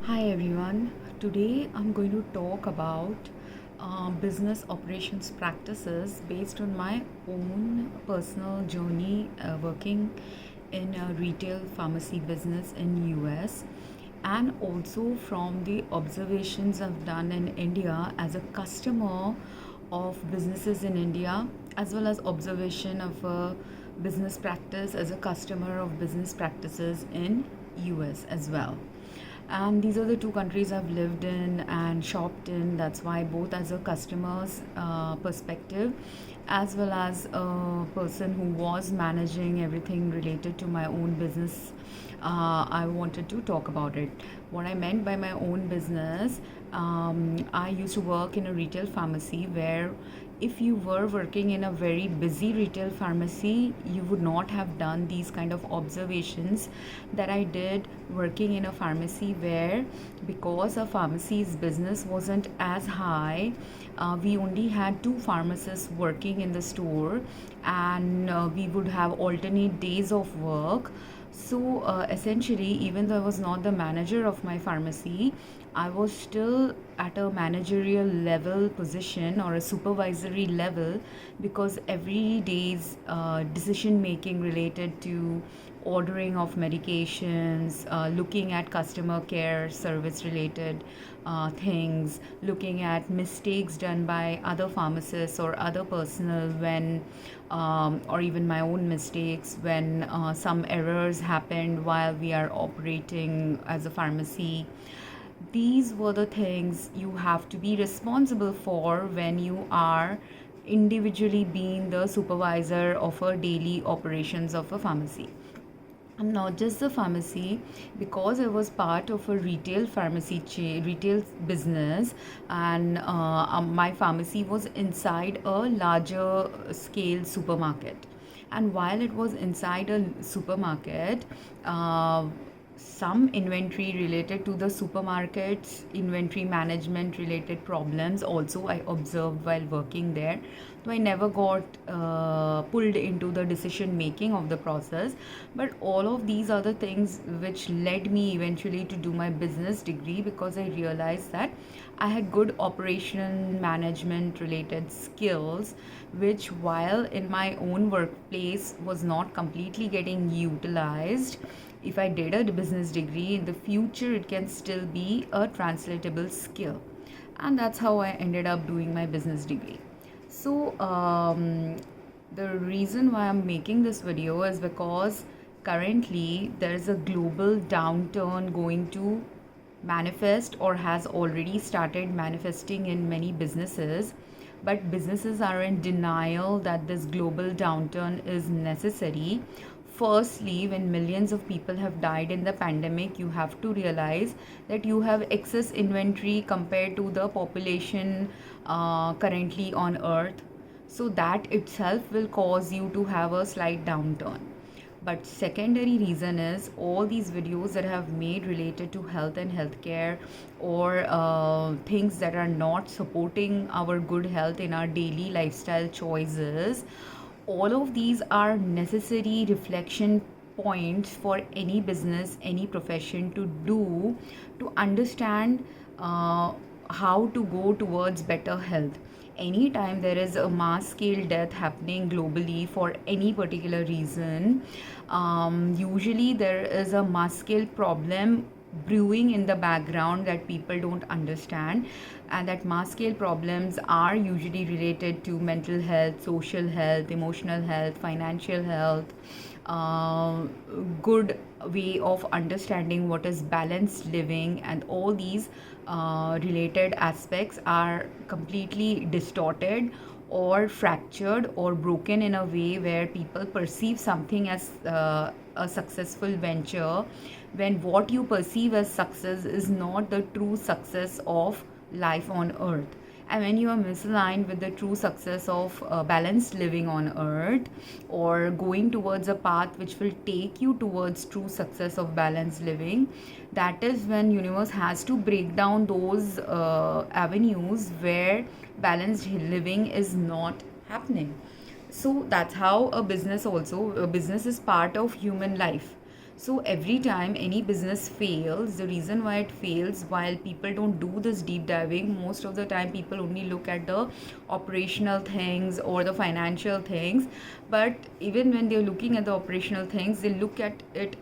Hi everyone. Today I'm going to talk about business operations practices based on my own personal journey working in a retail pharmacy business in US, and also from the observations I've done in India as a customer of businesses in India, as well as observation of a business practice as a customer of business practices in US as well. And these are the two countries I've lived in and shopped in. That's why, both as a customer's perspective as well as a person who was managing everything related to my own business, I wanted to talk about it. What I meant by my own business, I used to work in a retail pharmacy where if you were working in a very busy retail pharmacy, you would not have done these kind of observations that I did working in a pharmacy where, because a pharmacy's business wasn't as high, we only had two pharmacists working in the store, and we would have alternate days of work. So essentially, even though I was not the manager of my pharmacy, I was still at a managerial level position or a supervisory level, because every day's decision making related to ordering of medications, looking at customer care service related things, looking at mistakes done by other pharmacists or other personnel when, or even my own mistakes when some errors happened while we are operating as a pharmacy. These were the things you have to be responsible for when you are individually being the supervisor of a daily operations of a pharmacy. And not just the pharmacy, because I was part of a retail retail business, and my pharmacy was inside a larger scale supermarket. And while it was inside a supermarket, some inventory related to the supermarkets, inventory management related problems also I observed while working there. So I never got pulled into the decision making of the process, but all of these are the things which led me eventually to do my business degree, because I realized that I had good operation management related skills, which while in my own workplace was not completely getting utilized. If I did a business degree in the future, it can still be a translatable skill. And that's how I ended up doing my business degree. So, the reason why I'm making this video is because currently there is a global downturn going to manifest or has already started manifesting in many businesses, but businesses are in denial that this global downturn is necessary. Firstly, when millions of people have died in the pandemic, you have to realize that you have excess inventory compared to the population currently on earth. So that itself will cause you to have a slight downturn. But secondary reason is all these videos that I have made related to health and healthcare, or things that are not supporting our good health in our daily lifestyle choices. All of these are necessary reflection points for any business, any profession to do, to understand how to go towards better health. Anytime there is a mass scale death happening globally for any particular reason, usually there is a mass scale problem brewing in the background that people don't understand, and that mass scale problems are usually related to mental health, social health, emotional health, financial health. Good way of understanding what is balanced living, and all these related aspects are completely distorted or fractured or broken in a way where people perceive something as a successful venture, when what you perceive as success is not the true success of life on earth. And when you are misaligned with the true success of balanced living on earth, or going towards a path which will take you towards true success of balanced living, that is when universe has to break down those avenues where balanced living is not happening. So that's how a business is part of human life. So every time any business fails, the reason why it fails, while people don't do this deep diving, most of the time people only look at the operational things or the financial things. But even when they're looking at the operational things, they look at it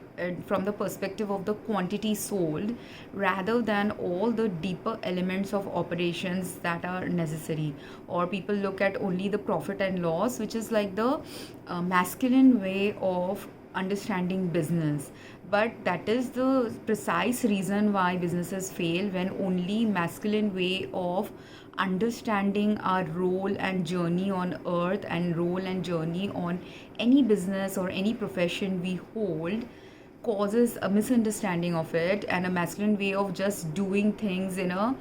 from the perspective of the quantity sold rather than all the deeper elements of operations that are necessary. Or people look at only the profit and loss, which is like the masculine way of understanding business. But that is the precise reason why businesses fail, when only masculine way of understanding our role and journey on earth and role and journey on any business or any profession we hold causes a misunderstanding of it, and a masculine way of just doing things in a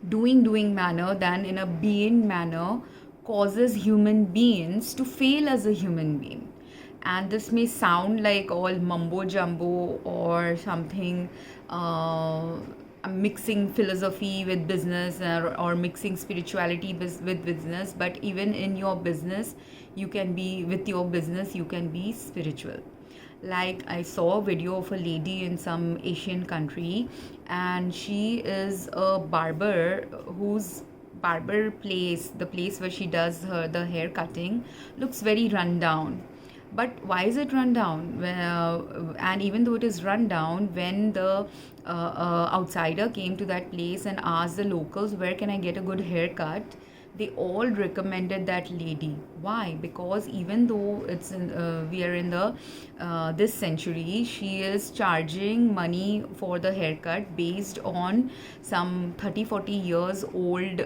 doing manner than in a being manner causes human beings to fail as a human being. And this may sound like all mumbo jumbo or something, mixing philosophy with business, or mixing spirituality with business, but even in your business you can be, with your business you can be spiritual. Like, I saw a video of a lady in some Asian country, and she is a barber whose barber place, the place where she does the hair cutting, looks very run down. But why is it run down? And even though it is run down, when the outsider came to that place and asked the locals, where can I get a good haircut, they all recommended that lady. Why? Because even though we are in the this century, she is charging money for the haircut based on some 30-40 years old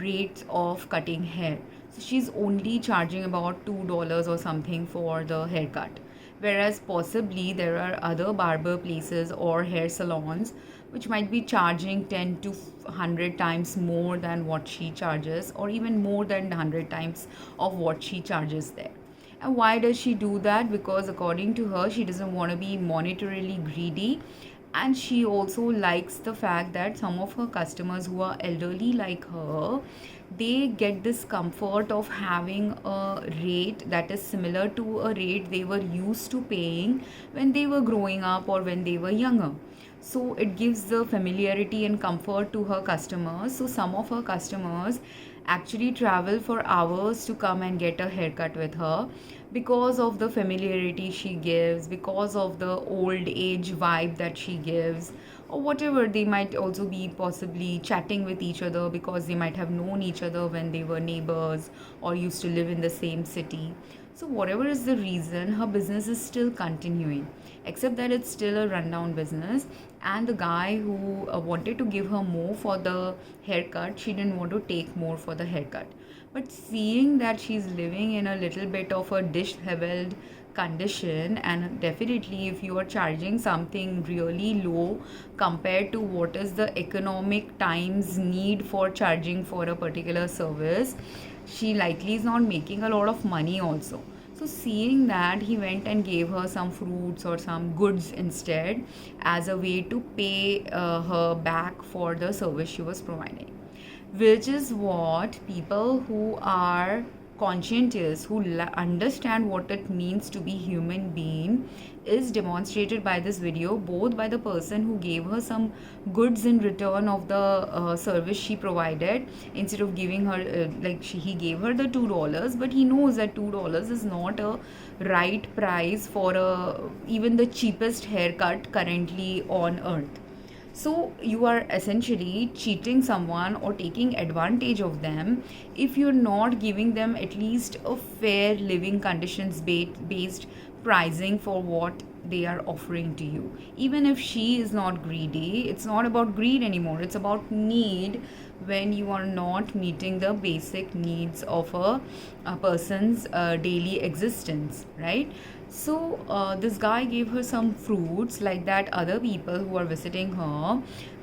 rates of cutting hair. So she's only charging about $2 or something for the haircut, whereas possibly there are other barber places or hair salons which might be charging 10 to 100 times more than what she charges, or even more than 100 times of what she charges there. And why does she do that? Because according to her, she doesn't want to be monetarily greedy, and she also likes the fact that some of her customers who are elderly like her, they get this comfort of having a rate that is similar to a rate they were used to paying when they were growing up or when they were younger. So it gives the familiarity and comfort to her customers. So some of her customers actually travel for hours to come and get a haircut with her, because of the familiarity she gives, because of the old age vibe that she gives, or whatever. They might also be possibly chatting with each other because they might have known each other when they were neighbors or used to live in the same city. So whatever is the reason, her business is still continuing, except that it's still a rundown business. And the guy who wanted to give her more for the haircut, she didn't want to take more for the haircut. But seeing that she's living in a little bit of a disheveled condition, and definitely if you are charging something really low compared to what is the economic times need for charging for a particular service, she likely is not making a lot of money also. So seeing that, he went and gave her some fruits or some goods instead, as a way to pay her back for the service she was providing, which is what people who are conscientious, who understand what it means to be human being, is demonstrated by this video, both by the person who gave her some goods in return of the service she provided. Instead of giving her he gave her the $2, but he knows that $2 is not a right price for even the cheapest haircut currently on earth. So you are essentially cheating someone or taking advantage of them if you're not giving them at least a fair living conditions based pricing for what they are offering to you. Even if she is not greedy, it's not about greed anymore, it's about need. When you are not meeting the basic needs of a person's daily existence, right? So this guy gave her some fruits, like that other people who are visiting her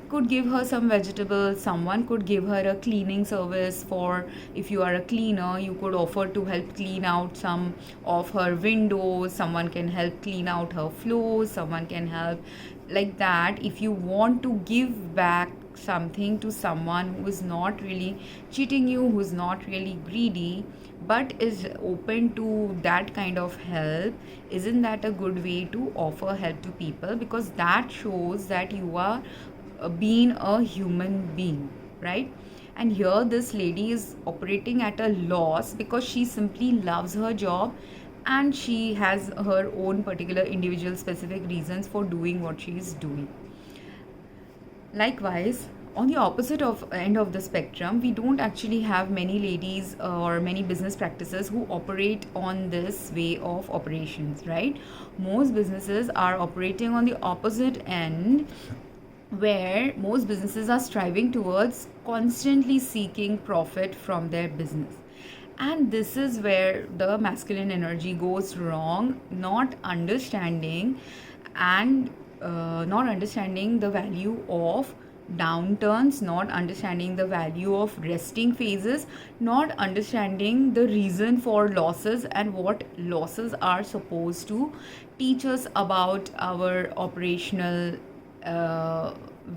could give her some vegetables. Someone could give her a cleaning service. For if you are a cleaner, you could offer to help clean out some of her windows. Someone can help clean out her floors. Someone can help like that. If you want to give back something to someone who is not really cheating you, who is not really greedy, but is open to that kind of help, isn't that a good way to offer help to people? Because that shows that you are being a human being, right? And here this lady is operating at a loss because she simply loves her job and she has her own particular individual specific reasons for doing what she is doing. Likewise, on the opposite of end of the spectrum, we don't actually have many ladies or many business practices who operate on this way of operations, right? Most businesses are operating on the opposite end, where most businesses are striving towards constantly seeking profit from their business. And this is where the masculine energy goes wrong, not understanding and not understanding the value of downturns, not understanding the value of resting phases, not understanding the reason for losses and what losses are supposed to teach us about our operational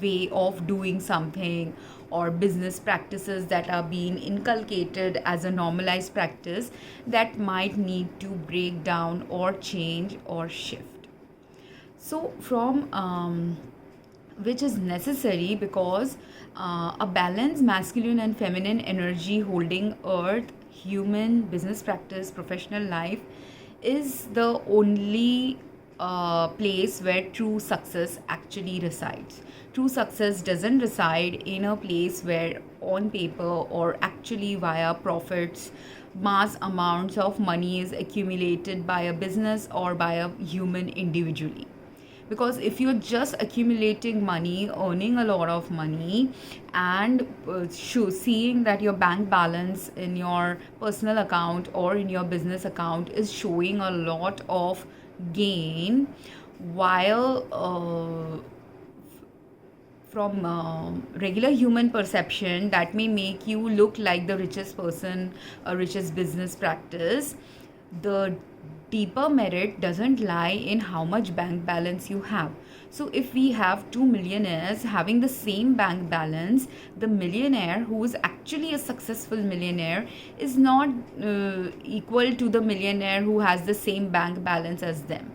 way of doing something, or business practices that are being inculcated as a normalized practice that might need to break down or change or shift. So from which is necessary because a balanced masculine and feminine energy holding earth, human, business practice, professional life is the only place where true success actually resides. True success doesn't reside in a place where on paper or actually via profits mass amounts of money is accumulated by a business or by a human individually. Because if you're just accumulating money, earning a lot of money, and seeing that your bank balance in your personal account or in your business account is showing a lot of gain, while from regular human perception that may make you look like the richest person, a richest business practice, the deeper merit doesn't lie in how much bank balance you have. So if we have two millionaires having the same bank balance, the millionaire who is actually a successful millionaire is not equal to the millionaire who has the same bank balance as them.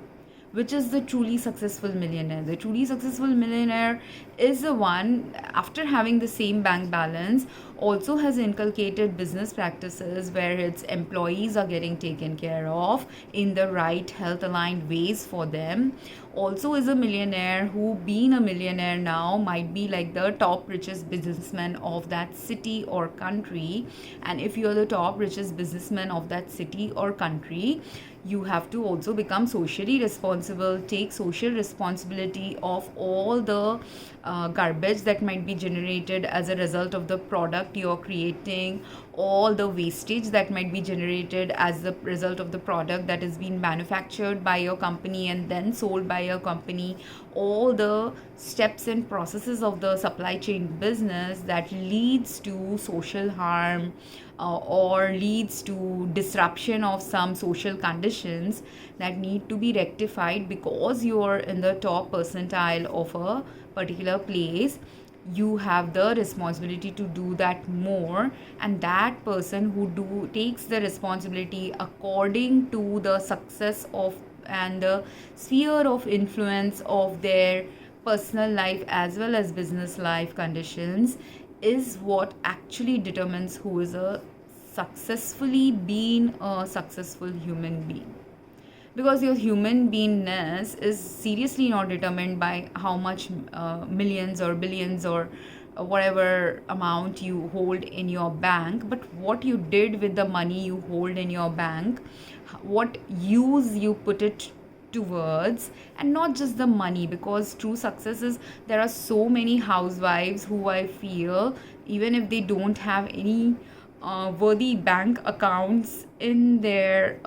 Which is the truly successful millionaire? The truly successful millionaire is the one, after having the same bank balance, also has inculcated business practices where its employees are getting taken care of in the right health aligned ways for them. Also is a millionaire who, being a millionaire now, might be like the top richest businessman of that city or country. And if you're the top richest businessman of that city or country, you have to also become socially responsible, take social responsibility of all the garbage that might be generated as a result of the product you're creating, all the wastage that might be generated as the result of the product that is being manufactured by your company and then sold by your company, all the steps and processes of the supply chain business that leads to social harm or leads to disruption of some social conditions that need to be rectified because you are in the top percentile of a particular place. You have the responsibility to do that more, and that person who takes the responsibility according to the success of and the sphere of influence of their personal life as well as business life conditions is what actually determines who is a successfully being a successful human being. Because your human beingness is seriously not determined by how much millions or billions or whatever amount you hold in your bank, but what you did with the money you hold in your bank, what use you put it towards, and not just the money. Because true success is, there are so many housewives who I feel, even if they don't have any worthy bank accounts in their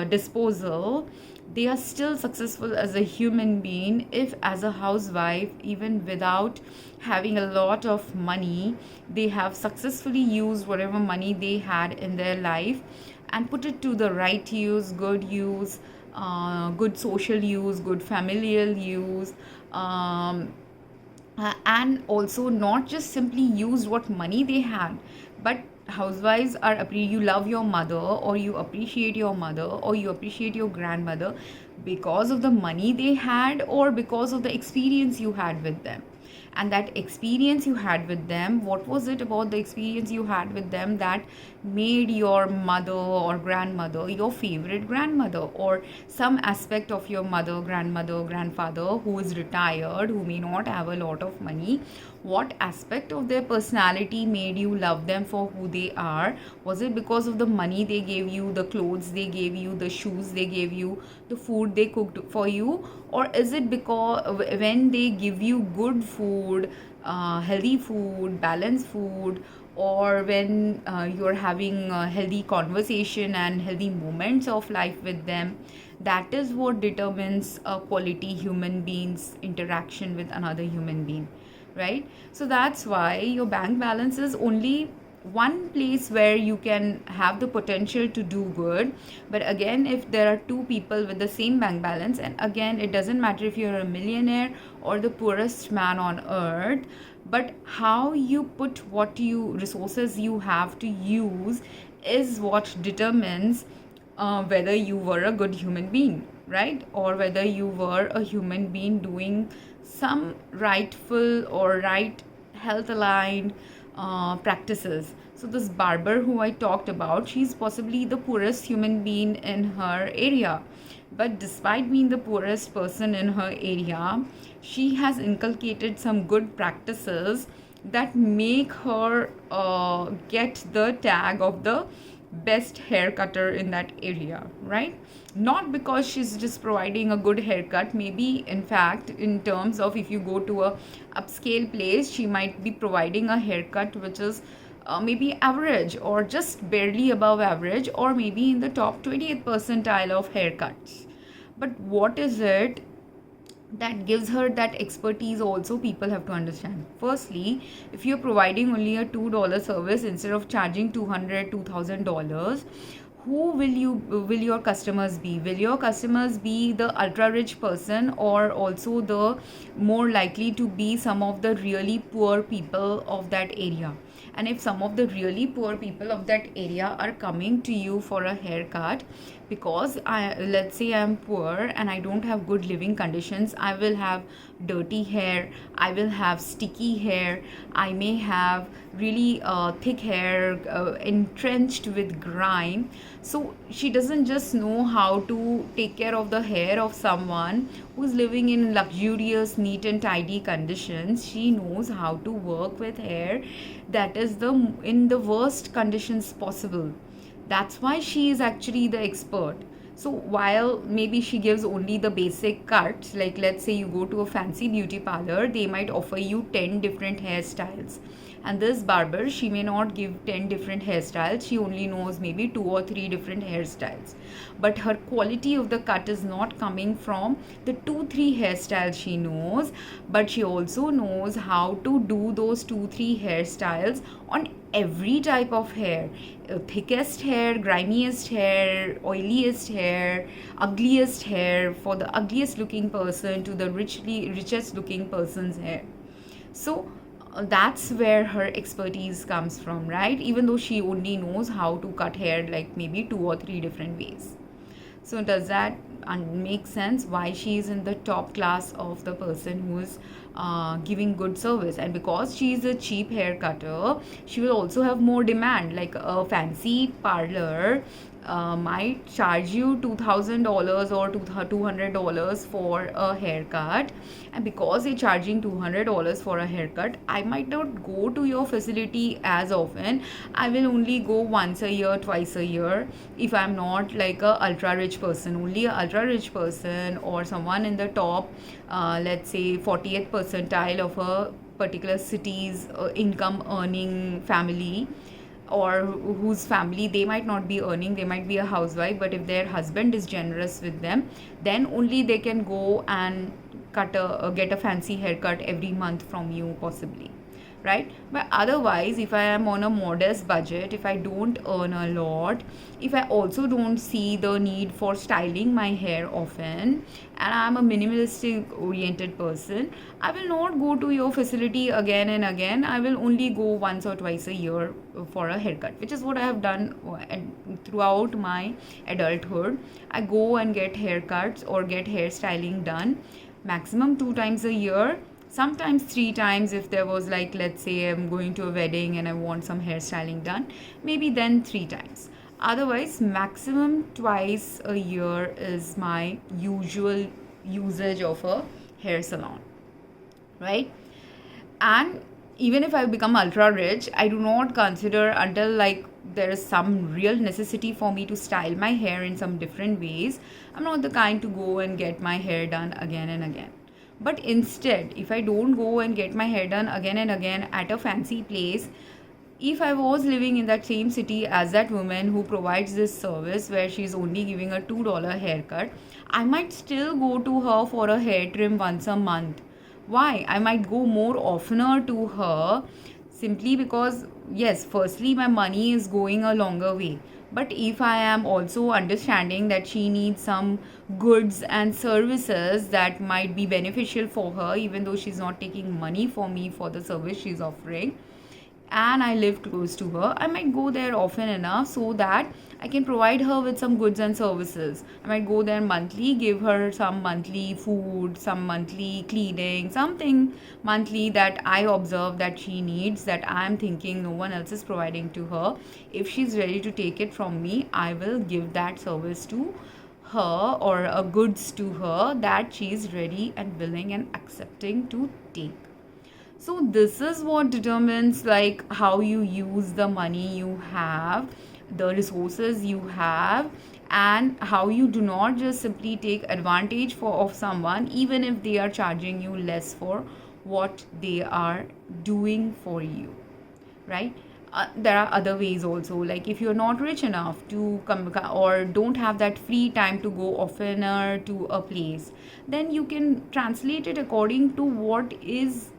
disposal, they are still successful as a human being if, as a housewife, even without having a lot of money, they have successfully used whatever money they had in their life and put it to the right use, good use, good social use, good familial use, and also not just simply used what money they had, but housewives are you love your mother, or you appreciate your mother, or you appreciate your grandmother because of the money they had, or because of the experience you had with them. And that experience you had with them, what was it about the experience you had with them that made your mother or grandmother your favorite grandmother, or some aspect of your mother, grandmother, grandfather who is retired, who may not have a lot of money? What aspect of their personality made you love them for who they are? Was it because of the money they gave you, the clothes they gave you, the shoes they gave you, the food they cooked for you? Or is it because when they give you good food, healthy food, balanced food, or when you're having a healthy conversation and healthy moments of life with them, that is what determines a quality human being's interaction with another human being, right? So that's why your bank balance is only one place where you can have the potential to do good. But again, if there are two people with the same bank balance, and again, it doesn't matter if you're a millionaire or the poorest man on earth, but how you put what you resources you have to use is what determines whether you were a good human being, right? Or whether you were a human being doing some rightful or right health aligned practices. So this barber who I talked about, she's possibly the poorest human being in her area, but despite being the poorest person in her area, she has inculcated some good practices that make her get the tag of the best hair cutter in that area, right? Not because she's just providing a good haircut. Maybe in fact, in terms of, if you go to a upscale place, she might be providing a haircut which is maybe average, or just barely above average, or maybe in the top 20th percentile of haircuts. But what is it that gives her that expertise? Also, people have to understand, firstly, if you're providing only a $2 service instead of charging $2,000 who will your customers be? Will your customers be the ultra rich person, or also the more likely to be some of the really poor people of that area? And if some of the really poor people of that area are coming to you for a haircut, because let's say I'm poor and I don't have good living conditions, I will have dirty hair, I will have sticky hair, I may have really thick hair entrenched with grime. So she doesn't just know how to take care of the hair of someone who's living in luxurious, neat and tidy conditions. She knows how to work with hair that is in the worst conditions possible. That's why she is actually the expert. So while maybe she gives only the basic cuts, like let's say you go to a fancy beauty parlor, they might offer you 10 different hairstyles. And this barber, she may not give 10 different hairstyles. She only knows maybe 2 or 3 different hairstyles. But her quality of the cut is not coming from the 2-3 hairstyles she knows, but she also knows how to do those 2-3 hairstyles on every type of hair. Thickest hair, grimiest hair, oiliest hair, ugliest hair, for the ugliest looking person to the richest looking person's hair. So that's where her expertise comes from, right? Even though she only knows how to cut hair like maybe 2 or 3 different ways. So does that make sense why she is in the top class of the person who is giving good service? And because she is a cheap hair cutter, she will also have more demand. Like a fancy parlor might charge you $2,000 or $200 for a haircut, and because you're charging $200 for a haircut, I might not go to your facility as often. I will only go once a year, twice a year, if I'm not like a ultra rich person. Only a ultra rich person or someone in the top let's say 40th percentile of a particular city's income earning family, or whose family, they might not be earning, they might be a housewife, but if their husband is generous with them, then only they can go and get a fancy haircut every month from you, possibly, right? But otherwise, if I am on a modest budget, if I don't earn a lot, if I also don't see the need for styling my hair often, and I'm a minimalistic oriented person, I will not go to your facility again and again. I will only go once or twice a year for a haircut, which is what I have done throughout my adulthood. I go and get haircuts or get hairstyling done maximum 2 times a year, sometimes 3 times if there was, like, let's say I'm going to a wedding and I want some hairstyling done, maybe then 3 times. Otherwise, maximum twice a year is my usual usage of a hair salon, right? And even if I become ultra rich, I do not consider until, like, there is some real necessity for me to style my hair in some different ways. I'm not the kind to go and get my hair done again and again. But instead, if I don't go and get my hair done again and again at a fancy place, if I was living in that same city as that woman who provides this service where she's only giving a $2 haircut, I might still go to her for a hair trim once a month. Why? I might go more oftener to her simply because, yes, firstly, my money is going a longer way. But if I am also understanding that she needs some goods and services that might be beneficial for her, even though she's not taking money for me for the service she's offering, and I live close to her, I might go there often enough so that I can provide her with some goods and services. I might go there monthly, give her some monthly food, some monthly cleaning, something monthly that I observe that she needs, that I am thinking no one else is providing to her. If she's ready to take it from me, I will give that service to her, or a goods to her that she is ready and willing and accepting to take. So this is what determines, like, how you use the money you have, the resources you have, and how you do not just simply take advantage of someone even if they are charging you less for what they are doing for you, right? There are other ways also, like if you're not rich enough to come or don't have that free time to go oftener to a place, then you can translate it according to what is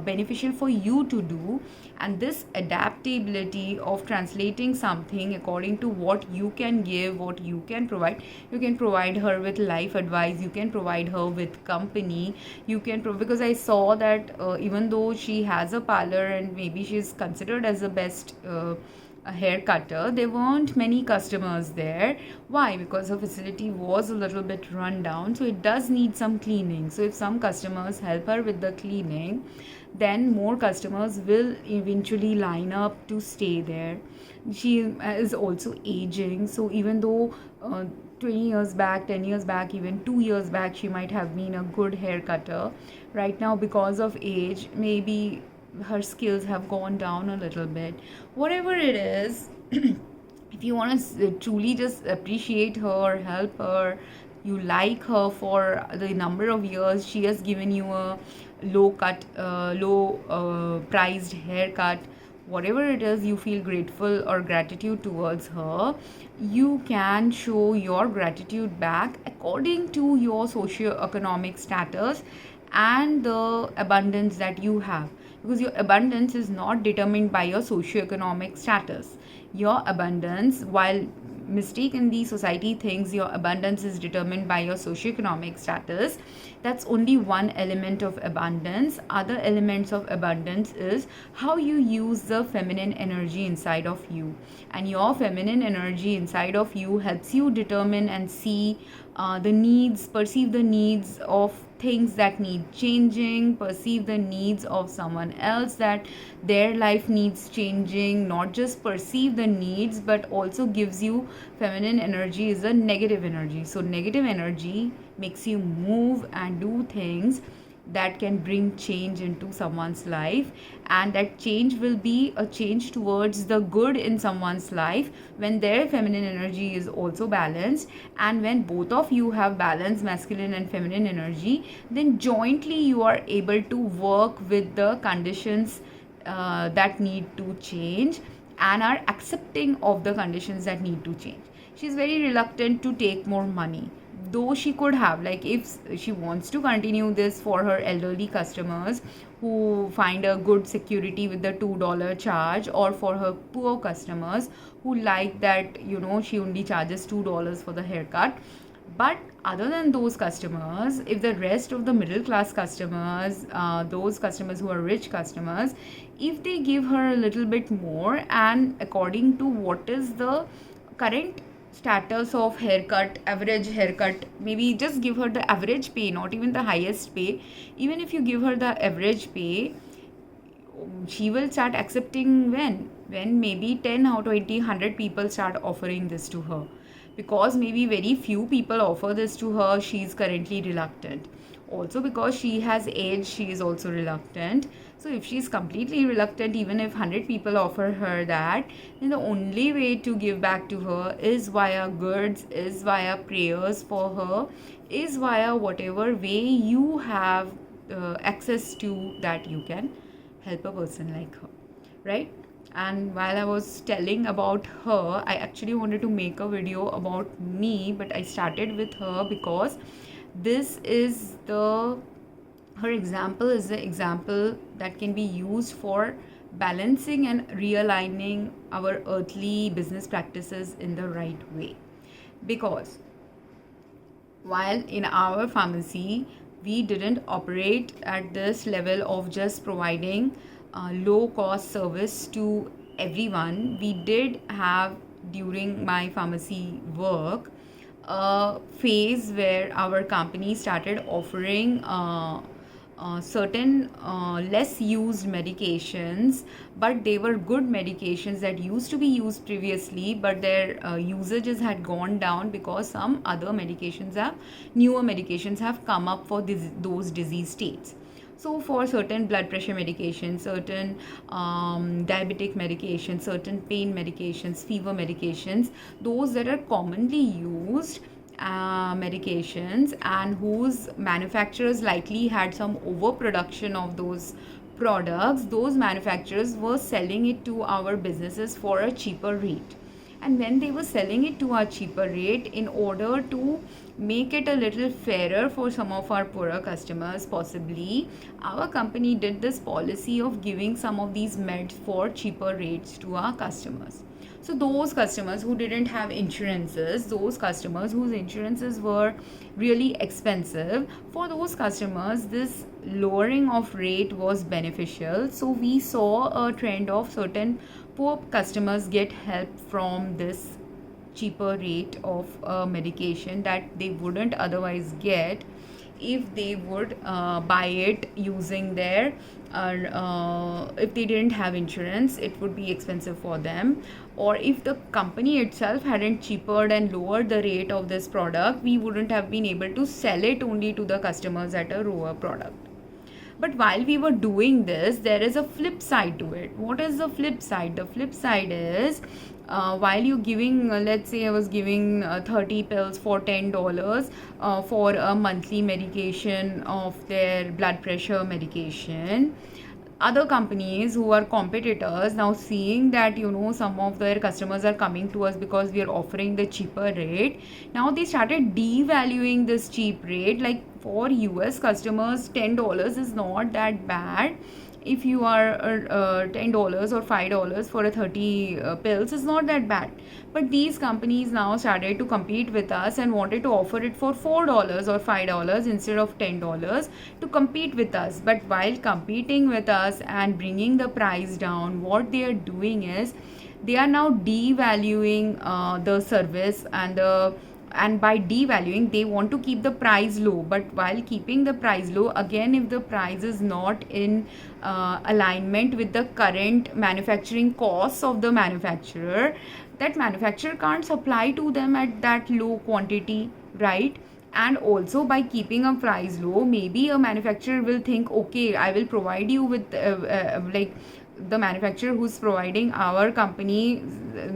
beneficial for you to do. And this adaptability of translating something according to what you can give, what you can provide, you can provide her with life advice, you can provide her with company, you can because I saw that even though she has a parlor and maybe she's considered as the best a hair cutter, there weren't many customers there. Why? Because her facility was a little bit run down, so it does need some cleaning. So if some customers help her with the cleaning, then more customers will eventually line up to stay there. She is also aging, so even though 20 years back, 10 years back, even 2 years back, she might have been a good hair cutter, right now because of age, maybe her skills have gone down a little bit. Whatever it is, if you want to truly just appreciate her, help her, you like her for the number of years she has given you a low priced haircut, whatever it is, you feel grateful or gratitude towards her, you can show your gratitude back according to your socio-economic status and the abundance that you have. Because your abundance is not determined by your socio-economic status. Your abundance, while mistakenly society thinks your abundance is determined by your socio-economic status, that's only one element of abundance. Other elements of abundance is how you use the feminine energy inside of you, and your feminine energy inside of you helps you determine and see the needs, perceive the needs of things that need changing, perceive the needs of someone else that their life needs changing, not just perceive the needs but also gives you feminine energy is a negative energy. So negative energy makes you move and do things that can bring change into someone's life, and that change will be a change towards the good in someone's life when their feminine energy is also balanced. And when both of you have balanced masculine and feminine energy, then jointly you are able to work with the conditions that need to change and are accepting of the conditions that need to change. She's very reluctant to take more money, though she could have, like, if she wants to continue this for her elderly customers who find a good security with the $2 charge, or for her poor customers who like that, she only charges $2 for the haircut. But other than those customers, if the rest of the middle class customers, those customers who are rich customers, if they give her a little bit more, and according to what is the current status of haircut, average haircut, maybe just give her the average pay, not even the highest pay. Even if you give her the average pay, she will start accepting when maybe 10 or 20 100 people start offering this to her. Because maybe very few people offer this to her, she is currently reluctant. Also because she has age, she is also reluctant. So if she is completely reluctant, even if 100 people offer her that, then the only way to give back to her is via goods, is via prayers for her, is via whatever way you have access to, that you can help a person like her, right? And while I was telling about her, I actually wanted to make a video about me, but I started with her because this is her example is the example that can be used for balancing and realigning our earthly business practices in the right way. Because while in our pharmacy, we didn't operate at this level of just providing low cost service to everyone. We did have, during my pharmacy work, a phase where our company started offering certain less used medications, but they were good medications that used to be used previously, but their usages had gone down because some other newer medications have come up for those disease states. So for certain blood pressure medications, certain diabetic medications, certain pain medications, fever medications, those that are commonly used medications and whose manufacturers likely had some overproduction of those products, those manufacturers were selling it to our businesses for a cheaper rate. And when they were selling it to a cheaper rate, in order to make it a little fairer for some of our poorer customers, possibly, our company did this policy of giving some of these meds for cheaper rates to our customers. So those customers who didn't have insurances, those customers whose insurances were really expensive, for those customers this lowering of rate was beneficial. So we saw a trend of certain poor customers get help from this cheaper rate of medication that they wouldn't otherwise get if they would buy it using their if they didn't have insurance. It would be expensive for them. Or if the company itself hadn't cheapered and lowered the rate of this product, we wouldn't have been able to sell it only to the customers at a lower product. But while we were doing this, there is a flip side to it. What is the flip side? The flip side is while you're giving, let's say I was giving 30 pills for $10 for a monthly medication of their blood pressure medication. Other companies who are competitors, now seeing that some of their customers are coming to us because we are offering the cheaper rate, now they started devaluing this cheap rate. Like for US customers, $10 is not that bad. If you are $10 or $5 for a 30 pills is not that bad. But these companies now started to compete with us and wanted to offer it for $4 or $5 instead of $10 to compete with us. But while competing with us and bringing the price down, what they are doing is they are now devaluing the service, and by devaluing they want to keep the price low. But while keeping the price low, again, if the price is not in alignment with the current manufacturing costs of the manufacturer, that manufacturer can't supply to them at that low quantity, right? And also by keeping a price low, maybe a manufacturer will think, okay, I will provide you with like the manufacturer who's providing our company,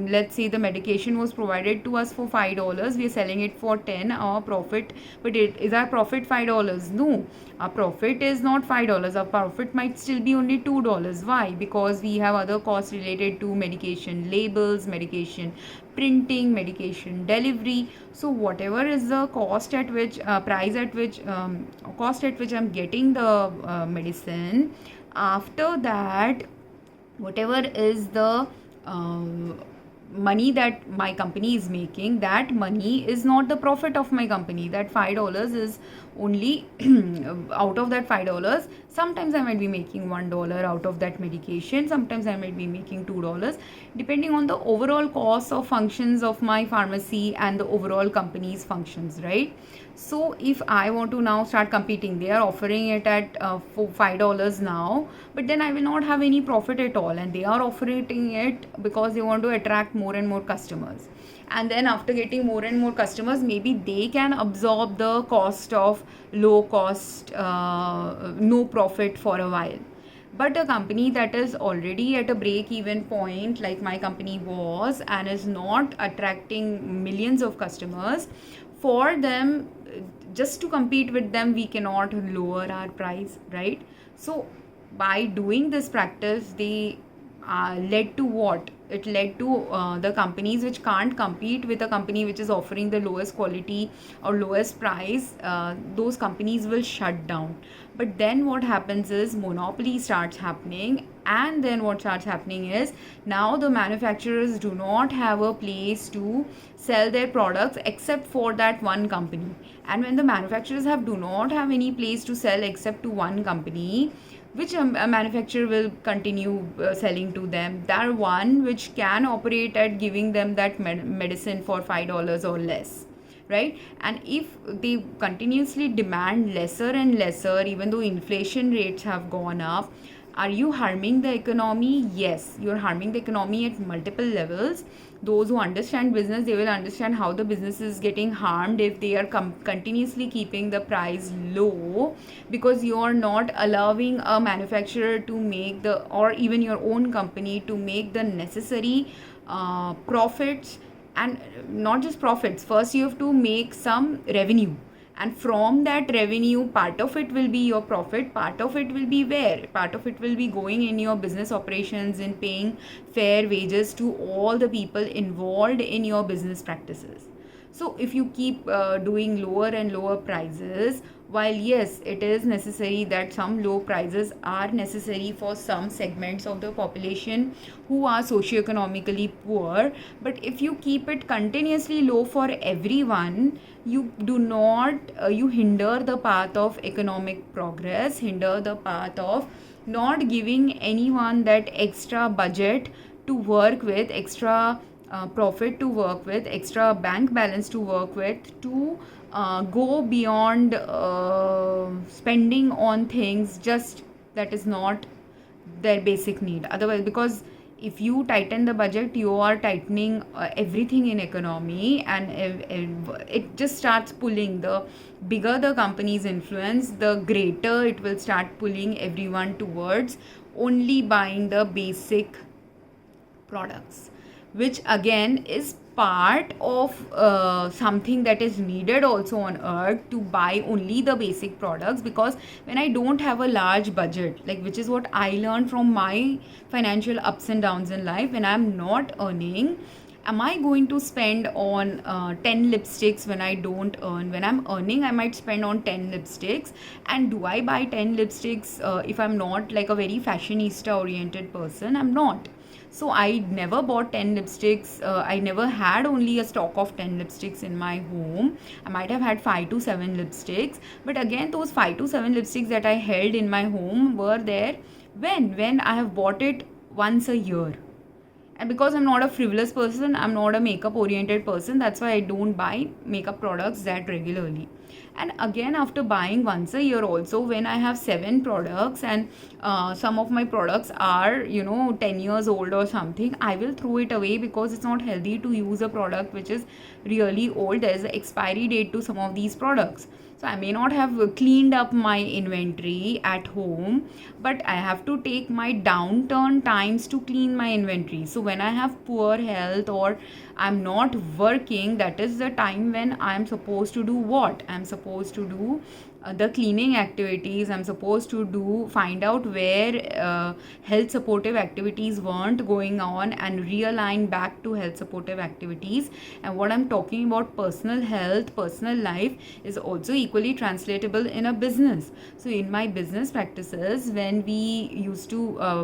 let's say the medication was provided to us for $5, we are selling it for 10, our profit, but is our profit $5? No, our profit is not $5. Our profit might still be only $2. Why? Because we have other costs related to medication labels, medication printing, medication delivery. So whatever is the cost at which cost at which I'm getting the medicine, after that, whatever is the money that my company is making, that money is not the profit of my company. That $5 is only out of that $5, sometimes I might be making $1 out of that medication, sometimes I might be making $2, depending on the overall cost of functions of my pharmacy and the overall company's functions, right? So if I want to now start competing, they are offering it at $5 now, but then I will not have any profit at all, and they are offering it because they want to attract more and more customers. And then after getting more and more customers, maybe they can absorb the cost of low cost, no profit for a while. But a company that is already at a break even point, like my company was, and is not attracting millions of customers, for them, just to compete with them, we cannot lower our price, right? So by doing this practice, they led to what? It led to the companies which can't compete with a company which is offering the lowest quality or lowest price, those companies will shut down. But then what happens is monopoly starts happening, and then what starts happening is now the manufacturers do not have a place to sell their products except for that one company. And when the manufacturers do not have any place to sell except to one company, which a manufacturer will continue selling to them? That one which can operate at giving them that medicine for $5 or less, right? And if they continuously demand lesser and lesser, even though inflation rates have gone up, are you harming the economy? Yes, you're harming the economy at multiple levels. Those who understand business, they will understand how the business is getting harmed if they are continuously keeping the price low, because you are not allowing a manufacturer to make the, or even your own company to make the necessary profits. And not just profits, first you have to make some revenue, and from that revenue, part of it will be your profit, part of it will be where? Part of it will be going in your business operations, in paying fair wages to all the people involved in your business practices. So if you keep doing lower and lower prices, while yes, it is necessary that some low prices are necessary for some segments of the population who are socioeconomically poor, but if you keep it continuously low for everyone, you do not, you hinder the path of economic progress, hinder the path of not giving anyone that extra budget to work with, extra profit to work with, extra bank balance to work with, to go beyond spending on things just that is not their basic need. Otherwise, because if you tighten the budget, you are tightening everything in economy, and it just starts pulling. The bigger the company's influence, the greater it will start pulling everyone towards only buying the basic products, which again is part of something that is needed also on earth, to buy only the basic products. Because when I don't have a large budget, like, which is what I learned from my financial ups and downs in life, when I'm not earning, am I going to spend on 10 lipsticks when I don't earn? When I'm earning, I might spend on 10 lipsticks. And do I buy 10 lipsticks if I'm not like a very fashionista oriented person? I'm not. So I never bought 10 lipsticks. I never had only a stock of 10 lipsticks in my home. I might have had 5 to 7 lipsticks. But again, those 5 to 7 lipsticks that I held in my home were there when I have bought it once a year. And because I'm not a frivolous person, I'm not a makeup oriented person, that's why I don't buy makeup products that regularly. And again, after buying once a year also, when I have 7 products and some of my products are 10 years old or something, I will throw it away, because it's not healthy to use a product which is really old. There is an expiry date to some of these products. So I may not have cleaned up my inventory at home, but I have to take my downturn times to clean my inventory. So when I have poor health or I'm not working, that is the time when I'm supposed to do what? I'm supposed to do the cleaning activities. I'm supposed to do find out where health supportive activities weren't going on and realign back to health supportive activities. And what I'm talking about, personal health, personal life, is also equally translatable in a business. So in my business practices, when we used to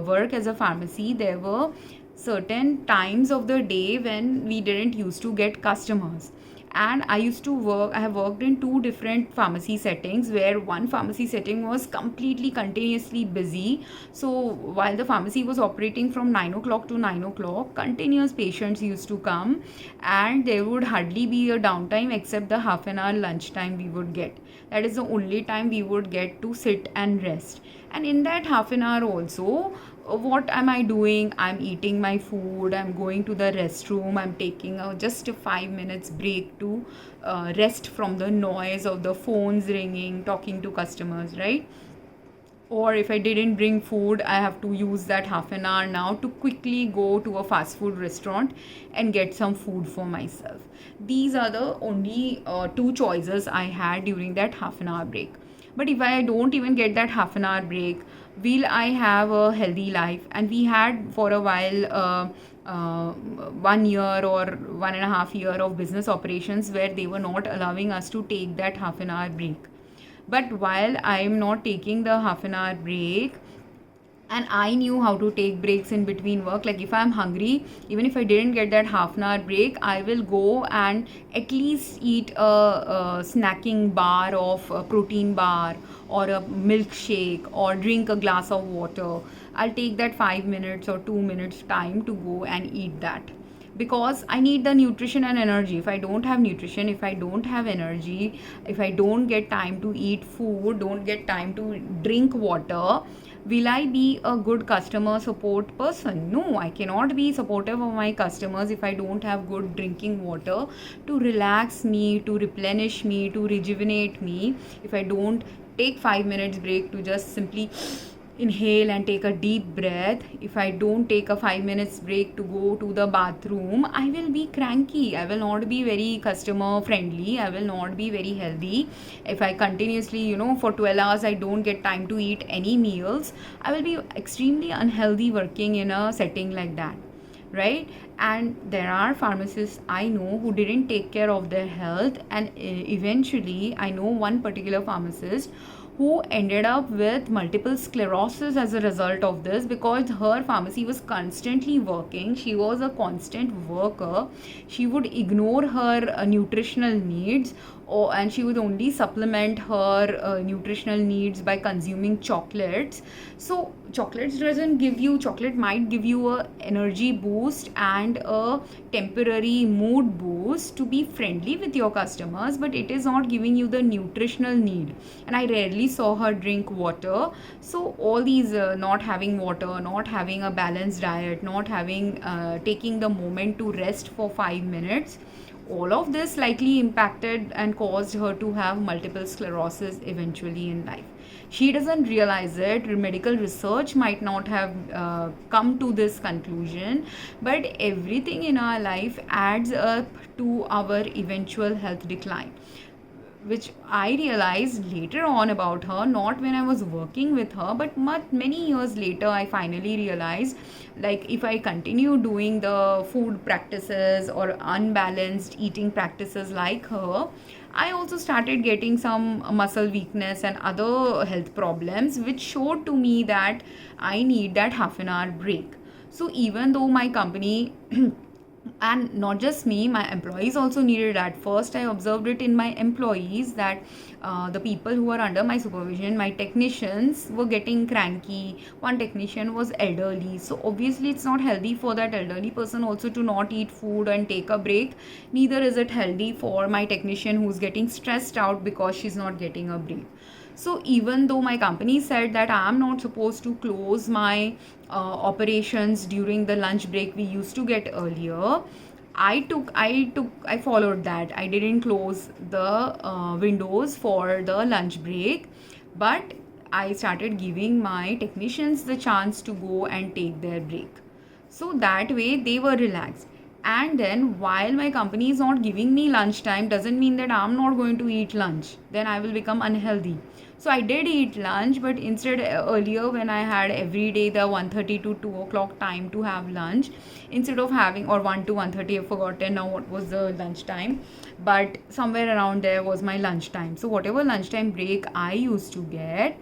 work as a pharmacy, there were certain times of the day when we didn't used to get customers. And I have worked in two different pharmacy settings, where one pharmacy setting was completely continuously busy. So while the pharmacy was operating from 9 o'clock to 9 o'clock, continuous patients used to come, and there would hardly be a downtime except the half an hour lunch time we would get. That is the only time we would get to sit and rest. And in that half an hour also, what am I doing? I'm eating my food, I'm going to the restroom, I'm taking just a 5 minutes break to rest from the noise of the phones ringing, talking to customers, right? Or if I didn't bring food, I have to use that half an hour now to quickly go to a fast food restaurant and get some food for myself. These are the only two choices I had during that half an hour break. But if I don't even get that half an hour break, will I have a healthy life? And we had for a while 1 year or 1.5 years of business operations where they were not allowing us to take that half an hour break. But while I am not taking the half an hour break, and I knew how to take breaks in between work, like if I'm hungry, even if I didn't get that half an hour break, I will go and at least eat a snacking bar of a protein bar or a milkshake or drink a glass of water. I'll take that 5 minutes or 2 minutes time to go and eat that, because I need the nutrition and energy. If I don't have nutrition, if I don't have energy, if I don't get time to eat food, don't get time to drink water, will I be a good customer support person? No, I cannot be supportive of my customers if I don't have good drinking water to relax me, to replenish me, to rejuvenate me. If I don't take 5 minutes break to just simply inhale and take a deep breath, if I don't take a 5 minutes break to go to the bathroom, I will be cranky. I will not be very customer friendly. I will not be very healthy. If I continuously, for 12 hours I don't get time to eat any meals, I will be extremely unhealthy working in a setting like that, right? And there are pharmacists I know who didn't take care of their health, and eventually I know one particular pharmacist who ended up with multiple sclerosis as a result of this, because her pharmacy was constantly working. She was a constant worker. She would ignore her nutritional needs, and she would only supplement her nutritional needs by consuming chocolates. So chocolate might give you a energy boost and a temporary mood boost to be friendly with your customers, but it is not giving you the nutritional need. And I rarely saw her drink water. So all these not having water, not having a balanced diet, not having taking the moment to rest for 5 minutes, all of this likely impacted and caused her to have multiple sclerosis eventually in life. She doesn't realize it. Medical research might not have come to this conclusion, but everything in our life adds up to our eventual health decline, which I realized later on about her, not when I was working with her, but many years later. I finally realized, like, if I continue doing the food practices or unbalanced eating practices like her, I also started getting some muscle weakness and other health problems, which showed to me that I need that half an hour break. So even though my company and not just me, my employees also needed that. First I observed it in my employees, that the people who are under my supervision, my technicians, were getting cranky. One technician was elderly, so obviously it's not healthy for that elderly person also to not eat food and take a break. Neither is it healthy for my technician who's getting stressed out because she's not getting a break. So even though my company said that I am not supposed to close my operations during the lunch break we used to get earlier, I followed that. I didn't close the windows for the lunch break, but I started giving my technicians the chance to go and take their break. So that way they were relaxed. And then while my company is not giving me lunchtime doesn't mean that I'm not going to eat lunch, then I will become unhealthy. So I did eat lunch, but instead earlier when I had every day the 1:30 to 2 o'clock time to have lunch, instead of having, or 1 to 1:30, I've forgotten now what was the lunch time, but somewhere around there was my lunchtime. So whatever lunchtime break I used to get,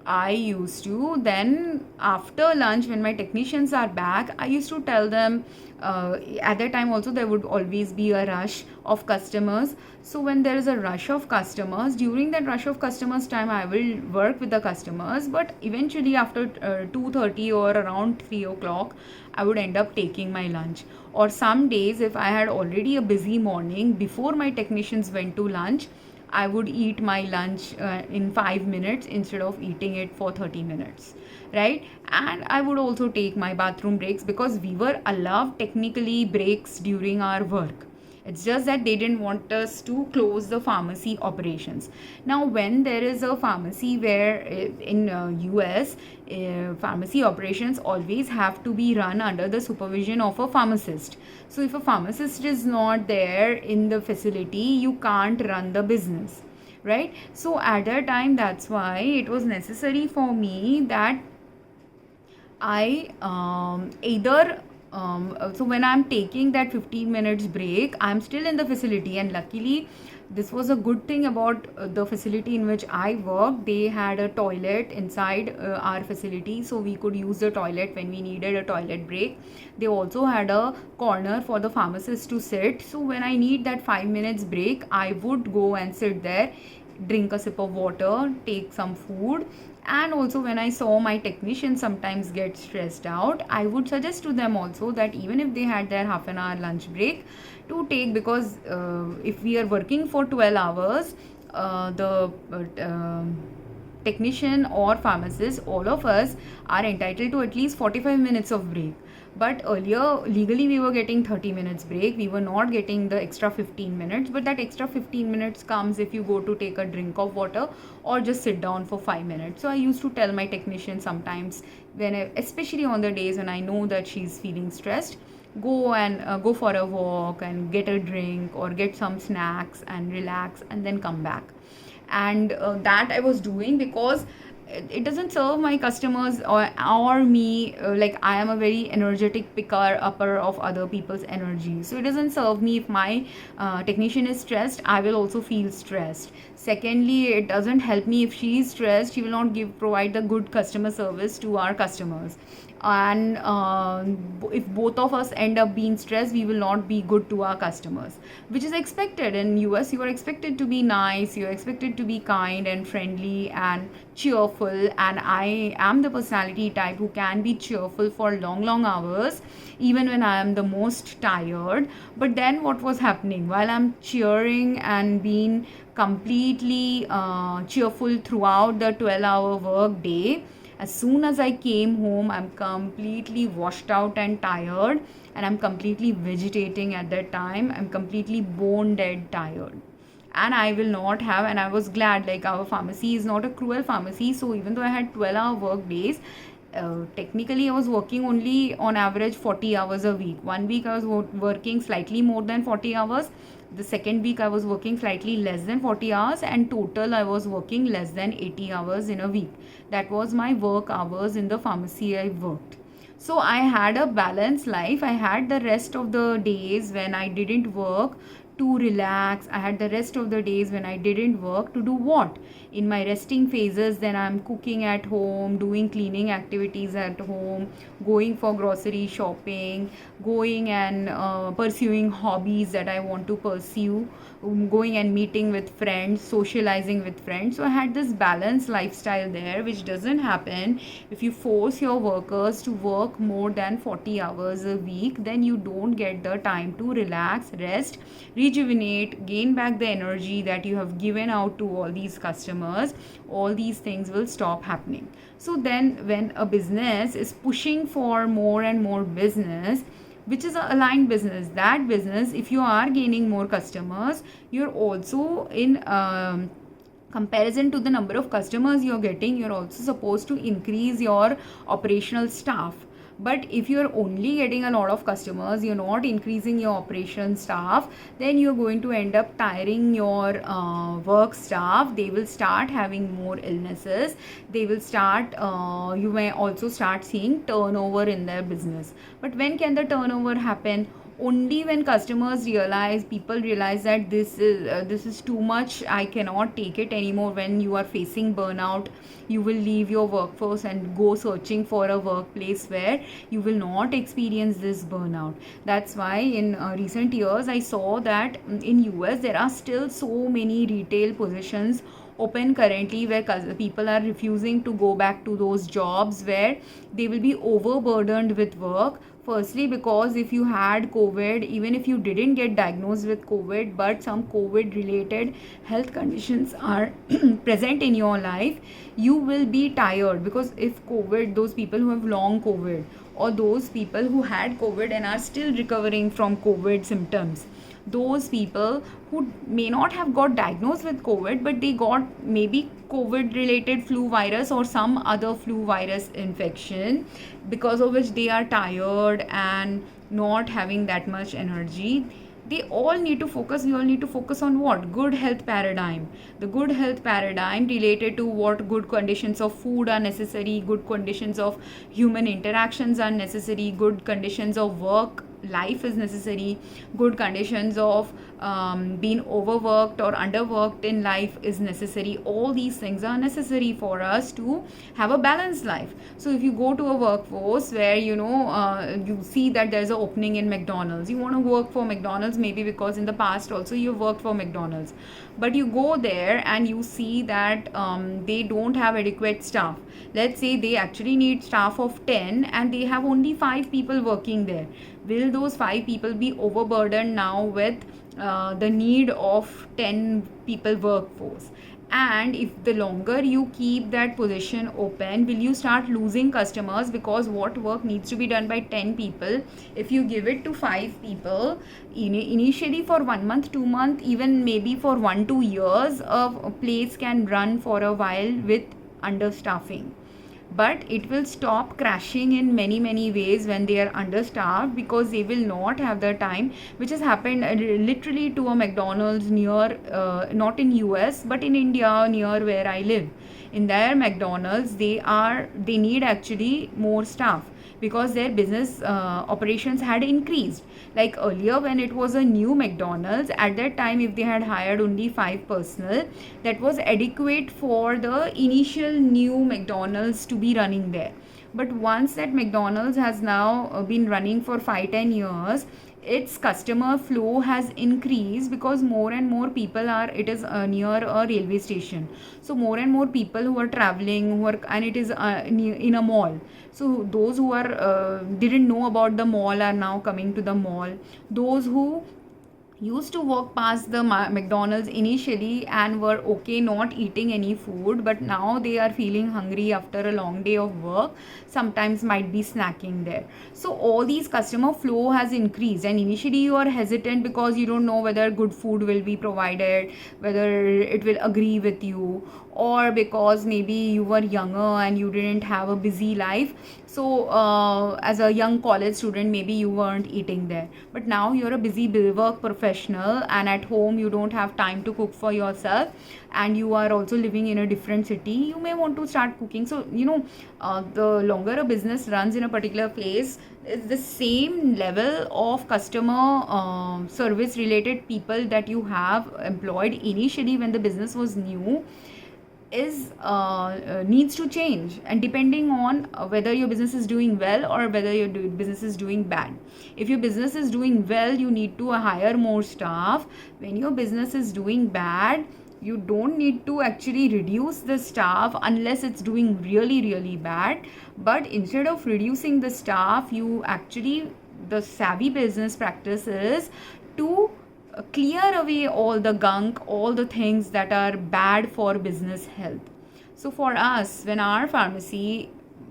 I used to then, after lunch when my technicians are back, I used to tell them, at that time also there would always be a rush of customers. So when there is a rush of customers, during that rush of customers time I will work with the customers, but eventually after 2:30 or around 3 o'clock I would end up taking my lunch. Or some days if I had already a busy morning before my technicians went to lunch, I would eat my lunch in 5 minutes instead of eating it for 30 minutes, right? And I would also take my bathroom breaks, because we were allowed technically breaks during our work. It's just that they didn't want us to close the pharmacy operations. Now, when there is a pharmacy where in US, pharmacy operations always have to be run under the supervision of a pharmacist. So if a pharmacist is not there in the facility, you can't run the business, right? So at that time, that's why it was necessary for me that I either so when I'm taking that 15 minutes break, I'm still in the facility, and luckily this was a good thing about the facility in which I worked. They had a toilet inside our facility, so we could use the toilet when we needed a toilet break. They also had a corner for the pharmacist to sit, so when I need that 5 minutes break, I would go and sit there, drink a sip of water, take some food. And also when I saw my technicians sometimes get stressed out, I would suggest to them also that even if they had their half an hour lunch break to take, because if we are working for 12 hours, the technician or pharmacist, all of us are entitled to at least 45 minutes of break. But earlier legally we were getting 30 minutes break, we were not getting the extra 15 minutes, but that extra 15 minutes comes if you go to take a drink of water or just sit down for 5 minutes. So I used to tell my technician sometimes, especially on the days when I know that she's feeling stressed, go for a walk and get a drink or get some snacks and relax and then come back. And that I was doing because it doesn't serve my customers or me. Like, I am a very energetic picker upper of other people's energy, so it doesn't serve me. If my technician is stressed, I will also feel stressed. Secondly, it doesn't help me if she is stressed, she will not provide the good customer service to our customers. And if both of us end up being stressed, we will not be good to our customers, which is expected. In US, you are expected to be nice, you are expected to be kind and friendly and cheerful, and I am the personality type who can be cheerful for long hours even when I am the most tired. But then what was happening while I'm cheering and being completely cheerful throughout the 12-hour work day, as soon as I came home, I'm completely washed out and tired, and I'm completely vegetating at that time. I'm completely bone dead tired. And I will not have, and I was glad, like, our pharmacy is not a cruel pharmacy. So even though I had 12-hour work days, technically I was working only on average 40 hours a week. 1 week I was working slightly more than 40 hours. The second week I was working slightly less than 40 hours, and total I was working less than 80 hours in a week. That was my work hours in the pharmacy I worked. So I had a balanced life. I had the rest of the days when I didn't work to relax. I had the rest of the days when I didn't work to do what? In my resting phases, then I'm cooking at home, doing cleaning activities at home, going for grocery shopping, going and pursuing hobbies that I want to pursue, going and meeting with friends, socializing with friends. So I had this balanced lifestyle there, which doesn't happen if you force your workers to work more than 40 hours a week. Then you don't get the time to relax, rest, rejuvenate, gain back the energy that you have given out to all these customers. All these things will stop happening. So then when a business is pushing for more and more business, which is an aligned business, that business, if you are gaining more customers, you're also in comparison to the number of customers you're getting, you're also supposed to increase your operational staff. But if you're only getting a lot of customers, you're not increasing your operation staff, then you're going to end up tiring your work staff. They will start having more illnesses. They will start, you may also start seeing turnover in their business. But when can the turnover happen? Only when customers realize, people realize that this is too much, I cannot take it anymore. When you are facing burnout, you will leave your workforce and go searching for a workplace where you will not experience this burnout. That's why in recent years I saw that in US there are still so many retail positions open currently, where people are refusing to go back to those jobs where they will be overburdened with work. Firstly, because if you had COVID, even if you didn't get diagnosed with COVID, but some COVID related health conditions are present in your life, you will be tired. Because if COVID, those people who have long COVID, or those people who had COVID and are still recovering from COVID symptoms, those people who may not have got diagnosed with COVID, but they got maybe COVID related flu virus or some other flu virus infection, because of which they are tired and not having that much energy. They all need to focus, we all need to focus on what? Good health paradigm. The good health paradigm related to what good conditions of food are necessary, good conditions of human interactions are necessary, good conditions of work life is necessary, good conditions of being overworked or underworked in life is necessary. All these things are necessary for us to have a balanced life. So if you go to a workforce where you see that there's an opening in McDonald's, you want to work for McDonald's, maybe because in the past also you've worked for McDonald's, but you go there and you see that they don't have adequate staff. Let's say they actually need staff of 10 and they have only 5 people working there. Will those 5 people be overburdened now with the need of 10 people workforce? And if the longer you keep that position open, will you start losing customers? Because what work needs to be done by 10 people, if you give it to 5 people, initially for 1 month, 2 months, even maybe for 1-2 years, a place can run for a while with understaffing. But it will stop crashing in many ways when they are understaffed, because they will not have the time, which has happened literally to a McDonald's near, not in US but in India, near where I live. In their McDonald's, they need actually more staff, because their business operations had increased. Like earlier, when it was a new McDonald's, at that time if they had hired only 5 personnel, that was adequate for the initial new McDonald's to be running there. But once that McDonald's has now been running for 5-10 years, its customer flow has increased, because more and more people are, it is near a railway station, so more and more people who are traveling, and it is in a mall. So those who are didn't know about the mall are now coming to the mall. Those who used to walk past the McDonald's initially and were okay not eating any food, but now they are feeling hungry after a long day of work, sometimes might be snacking there. So all these customer flow has increased, and initially you are hesitant because you don't know whether good food will be provided, whether it will agree with you, or because maybe you were younger and you didn't have a busy life. So as a young college student, maybe you weren't eating there, but now you're a busy work professional and at home you don't have time to cook for yourself, and you are also living in a different city, you may want to start cooking. So the longer a business runs in a particular place, the same level of customer service related people that you have employed initially when the business was new is needs to change, and depending on whether your business is doing well or whether your business is doing bad. If your business is doing well, you need to hire more staff. When your business is doing bad, you don't need to actually reduce the staff unless it's doing really bad. But instead of reducing the staff, you actually, the savvy business practice is to clear away all the gunk, all the things that are bad for business health. So for us, when our pharmacy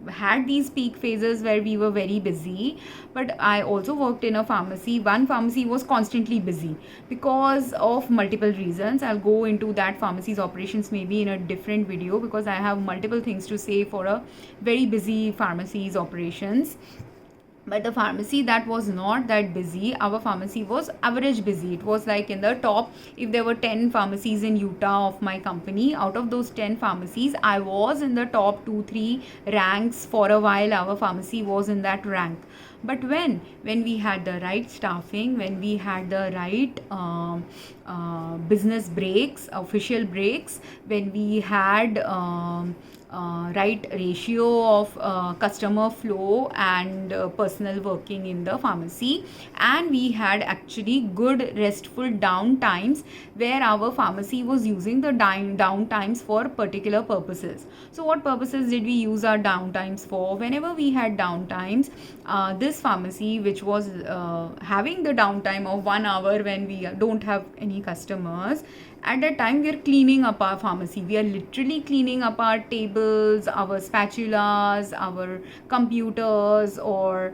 had these peak phases where we were very busy, but I also worked in a pharmacy. One pharmacy was constantly busy because of multiple reasons. I'll go into that pharmacy's operations maybe in a different video, because I have multiple things to say for a very busy pharmacy's operations. But the pharmacy that was not that busy, our pharmacy was average busy. It was like in the top, if there were 10 pharmacies in Utah of my company, out of those 10 pharmacies, I was in the top 2 3 ranks. For a while our pharmacy was in that rank. But when we had the right staffing, when we had the right business breaks, official breaks, when we had right ratio of customer flow and personal working in the pharmacy, and we had actually good restful down times where our pharmacy was using the down times for particular purposes. So what purposes did we use our down times for? Whenever we had down times, this pharmacy, which was having the downtime of 1 hour when we don't have any customers, at that time we are cleaning up our pharmacy. We are literally cleaning up our tables, our spatulas, our computers, or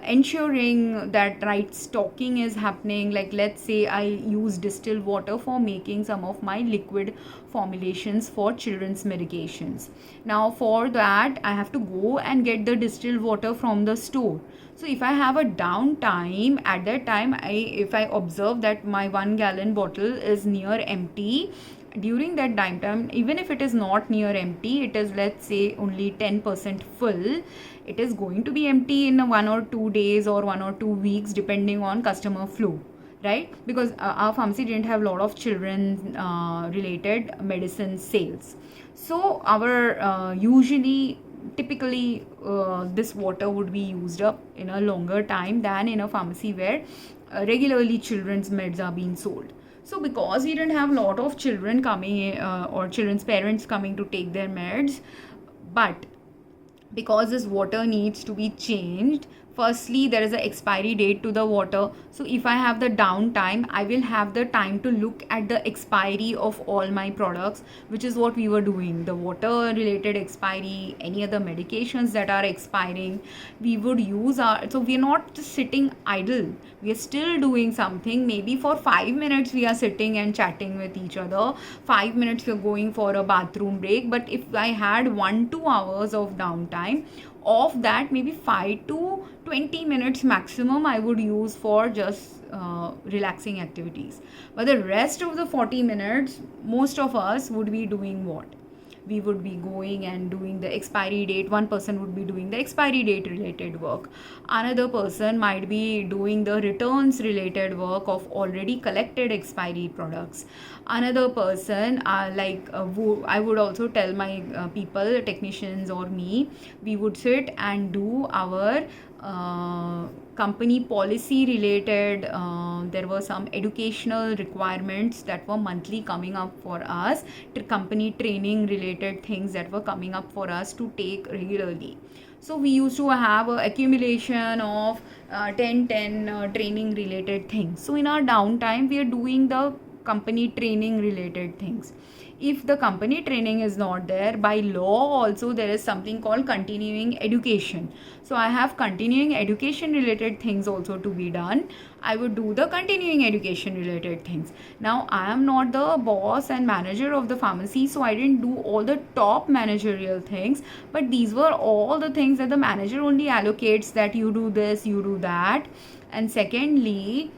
ensuring that right stocking is happening. Like, let's say I use distilled water for making some of my liquid formulations for children's medications. Now for that I have to go and get the distilled water from the store. So if I have a downtime, at that time, if I observe that my 1 gallon bottle is near empty, during that downtime, even if it is not near empty, it is, let's say, only 10% full, it is going to be empty in 1 or 2 days or 1 or 2 weeks, depending on customer flow, right? Because our pharmacy didn't have a lot of children related medicine sales. So our typically this water would be used up in a longer time than in a pharmacy where regularly children's meds are being sold. So because we didn't have a lot of children coming or children's parents coming to take their meds, but because this water needs to be changed, firstly there is an expiry date to the water. So if I have the downtime, I will have the time to look at the expiry of all my products, which is what we were doing. The water related expiry, any other medications that are expiring, we would use our, so we are not just sitting idle, we are still doing something. Maybe for 5 minutes we are sitting and chatting with each other, 5 minutes we are going for a bathroom break. But if I had 1-2 hours of downtime, of that maybe 5 to 20 minutes maximum I would use for just relaxing activities. But the rest of the 40 minutes, most of us would be doing what? We would be going and doing the expiry date. One person would be doing the expiry date related work. Another person might be doing the returns related work of already collected expiry products. Another person, I would also tell my people, technicians or me, we would sit and do our company policy related, there were some educational requirements that were monthly coming up for us, company training related things that were coming up for us to take regularly. So we used to have a accumulation of 10 training related things. So in our downtime we are doing the company training related things. If the company training is not there, by law also there is something called continuing education. So I have continuing education related things also to be done. I would do the continuing education related things. Now I am not the boss and manager of the pharmacy, so I didn't do all the top managerial things, but these were all the things that the manager only allocates, that you do this, you do that. And secondly,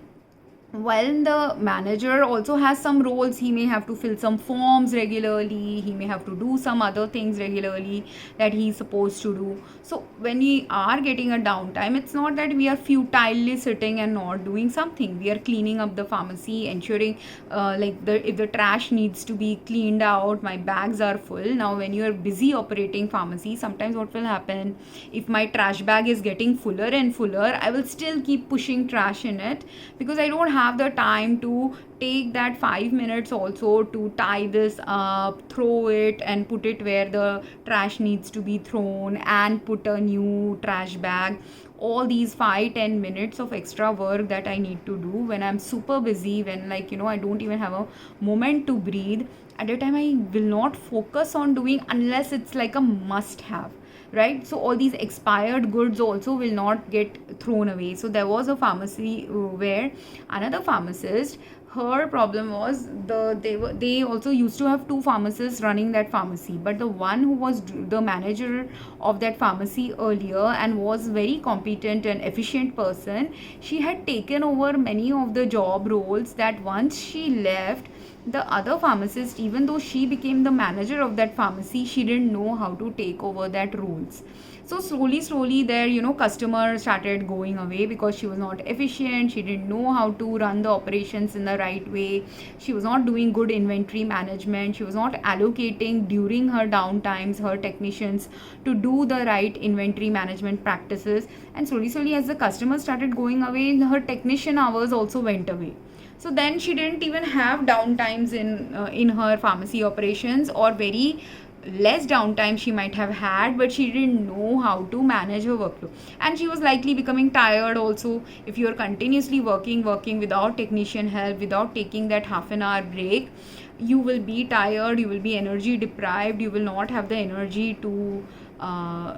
while the manager also has some roles, he may have to fill some forms regularly, he may have to do some other things regularly that he's supposed to do. So when we are getting a downtime, it's not that we are futilely sitting and not doing something. We are cleaning up the pharmacy, ensuring if the trash needs to be cleaned out, my bags are full. Now when you are busy operating pharmacy, sometimes what will happen, if my trash bag is getting fuller and fuller, I will still keep pushing trash in it, because I don't have the time to take that 5 minutes also to tie this up, throw it and put it where the trash needs to be thrown, and put a new trash bag. All these 5-10 minutes of extra work that I need to do when I'm super busy, when I don't even have a moment to breathe, at the time I will not focus on doing unless it's like a must have, right? So all these expired goods also will not get thrown away. So there was a pharmacy where another pharmacist, her problem was they also used to have two pharmacists running that pharmacy, but the one who was the manager of that pharmacy earlier and was very competent and efficient person, she had taken over many of the job roles that once she left, the other pharmacist, even though she became the manager of that pharmacy, she didn't know how to take over that roles. So slowly their customer started going away because she was not efficient, she didn't know how to run the operations in the right way, she was not doing good inventory management, she was not allocating during her downtimes her technicians to do the right inventory management practices. And slowly as the customers started going away, her technician hours also went away. So then she didn't even have downtimes in her pharmacy operations, or very less downtime she might have had, but she didn't know how to manage her workflow. And she was likely becoming tired also. If you are continuously working without technician help, without taking that half an hour break, you will be tired, you will be energy deprived, you will not have the energy to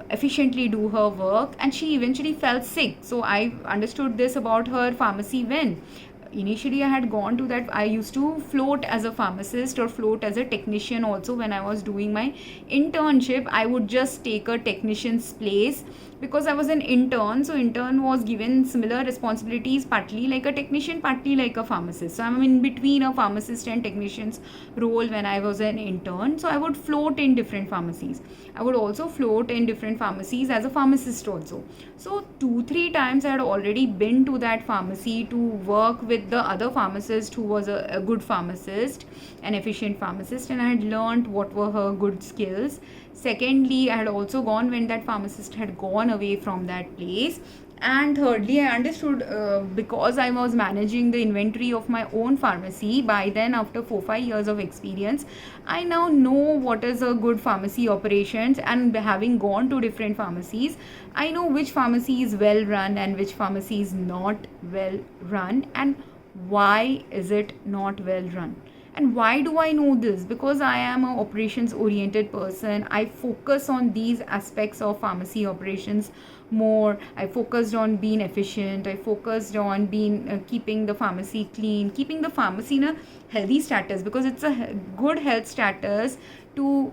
efficiently do her work. And she eventually felt sick. So I understood this about her pharmacy when initially I had gone to that. I used to float as a pharmacist or float as a technician also. When I was doing my internship, I would just take a technician's place because I was an intern. So intern was given similar responsibilities, partly like a technician, partly like a pharmacist. So I'm in between a pharmacist and technician's role when I was an intern. So I would float in different pharmacies. I would also float in different pharmacies as a pharmacist also. So 2-3 times I had already been to that pharmacy to work with the other pharmacist who was a good pharmacist, an efficient pharmacist, and I had learned what were her good skills. Secondly, I had also gone when that pharmacist had gone away from that place. And thirdly, I understood because I was managing the inventory of my own pharmacy. By then, after 4-5 years of experience, I now know what is a good pharmacy operations. And having gone to different pharmacies, I know which pharmacy is well run and which pharmacy is not well run, and why is it not well run. And why do I know this? Because I am an operations oriented person. I focus on these aspects of pharmacy operations more. I focused on being efficient. I focused on being keeping the pharmacy clean, keeping the pharmacy in a healthy status, because it's a good health status to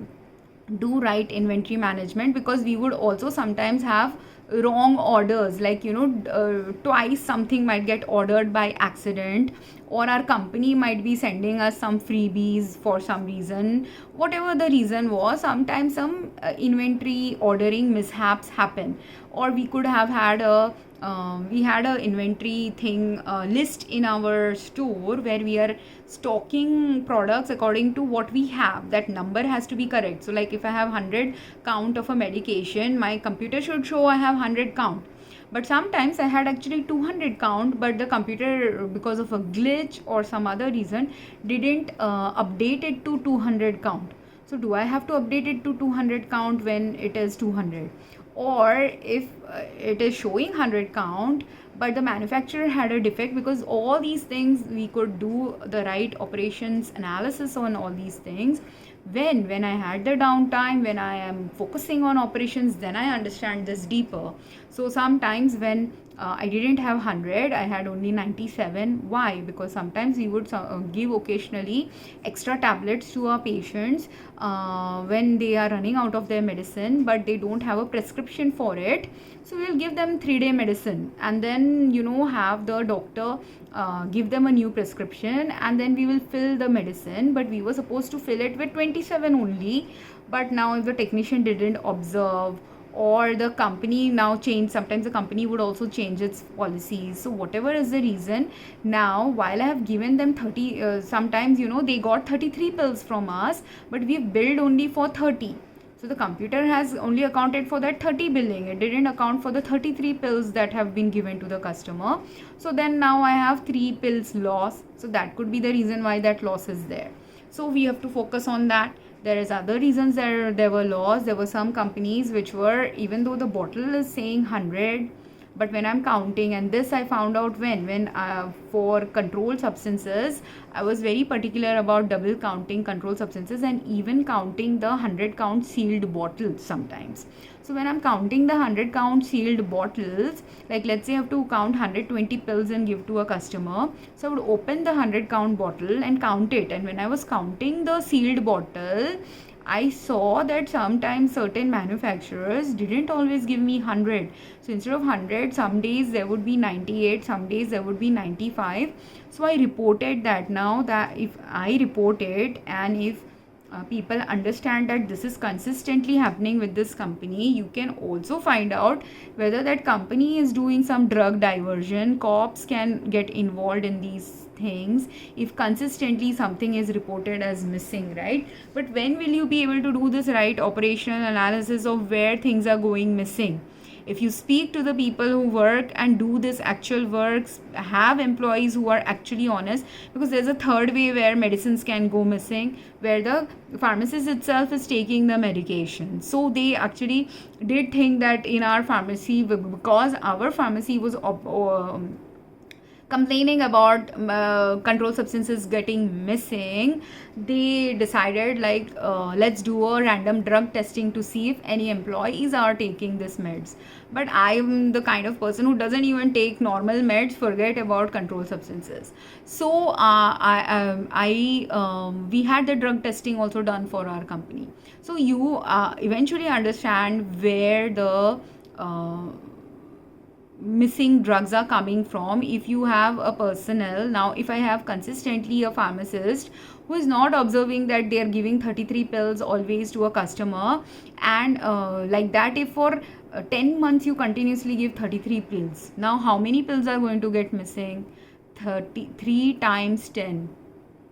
do right inventory management. Because we would also sometimes have wrong orders, like twice something might get ordered by accident, or our company might be sending us some freebies for some reason. Whatever the reason was, sometimes some inventory ordering mishaps happen. Or we could have had we had a inventory thing list in our store where we are stocking products according to what we have. That number has to be correct. So like if I have 100 count of a medication, my computer should show I have 100 count. But sometimes I had actually 200 count, but the computer, because of a glitch or some other reason, didn't update it to 200 count. So do I have to update it to 200 count when it is 200? Or if it is showing 100 count, but the manufacturer had a defect, because all these things we could do the right operations analysis on all these things when I had the downtime, when I am focusing on operations, then I understand this deeper. So sometimes when I didn't have 100, I had only 97. Why? Because sometimes we would give occasionally extra tablets to our patients when they are running out of their medicine, but they don't have a prescription for it. So we'll give them 3-day medicine, and then have the doctor give them a new prescription, and then we will fill the medicine. But we were supposed to fill it with 27 only. But now if the technician didn't observe, or the company now changed, sometimes the company would also change its policies. So whatever is the reason, now while I have given them 30, sometimes they got 33 pills from us, but we've billed only for 30. So the computer has only accounted for that 30 billing. It didn't account for the 33 pills that have been given to the customer. So then now I have 3 pills loss. So that could be the reason why that loss is there. So we have to focus on that. There is other reasons there were loss. There were some companies which were, even though the bottle is saying 100, but when I'm counting, and this I found out when for controlled substances, I was very particular about double counting controlled substances and even counting the 100 count sealed bottles sometimes. So So when I'm counting the 100 count sealed bottles, like let's say I have to count 120 pills and give to a customer, so I would open the 100 count bottle and count it. And when I was counting the sealed bottle, I saw that sometimes certain manufacturers didn't always give me 100. So instead of 100, some days there would be 98, some days there would be 95. So I reported that. Now that if I report it, and if people understand that this is consistently happening with this company, you can also find out whether that company is doing some drug diversion. Cops can get involved in these things if consistently something is reported as missing, right? But when will you be able to do this right operational analysis of where things are going missing? If you speak to the people who work and do this actual works, have employees who are actually honest, because there's a third way where medicines can go missing, where the pharmacist itself is taking the medication. So they actually did think that in our pharmacy, because our pharmacy was complaining about controlled substances getting missing, they decided let's do a random drug testing to see if any employees are taking this meds. But I'm the kind of person who doesn't even take normal meds, forget about controlled substances. So we had the drug testing also done for our company. So you eventually understand where the missing drugs are coming from. If you have a personnel, now if I have consistently a pharmacist who is not observing that they are giving 33 pills always to a customer, and like that, if for 10 months you continuously give 33 pills, now how many pills are going to get missing? 33 times 10,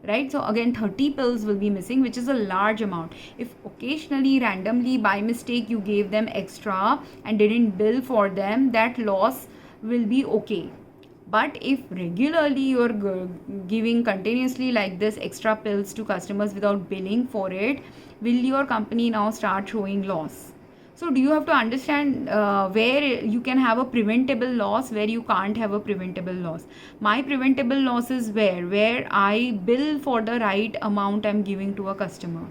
right? So again 30 pills will be missing, which is a large amount. If occasionally randomly by mistake you gave them extra and didn't bill for them, that loss will be okay. But if regularly you're giving continuously like this extra pills to customers without billing for it, will your company now start showing loss? So do you have to understand where you can have a preventable loss, where you can't have a preventable loss. My preventable loss is where I bill for the right amount I'm giving to a customer.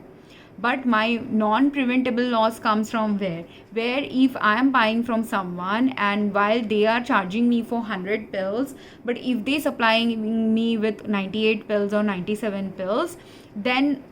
But my non-preventable loss comes from where if I am buying from someone and while they are charging me for 100 pills, but if they supplying me with 98 pills or 97 pills, then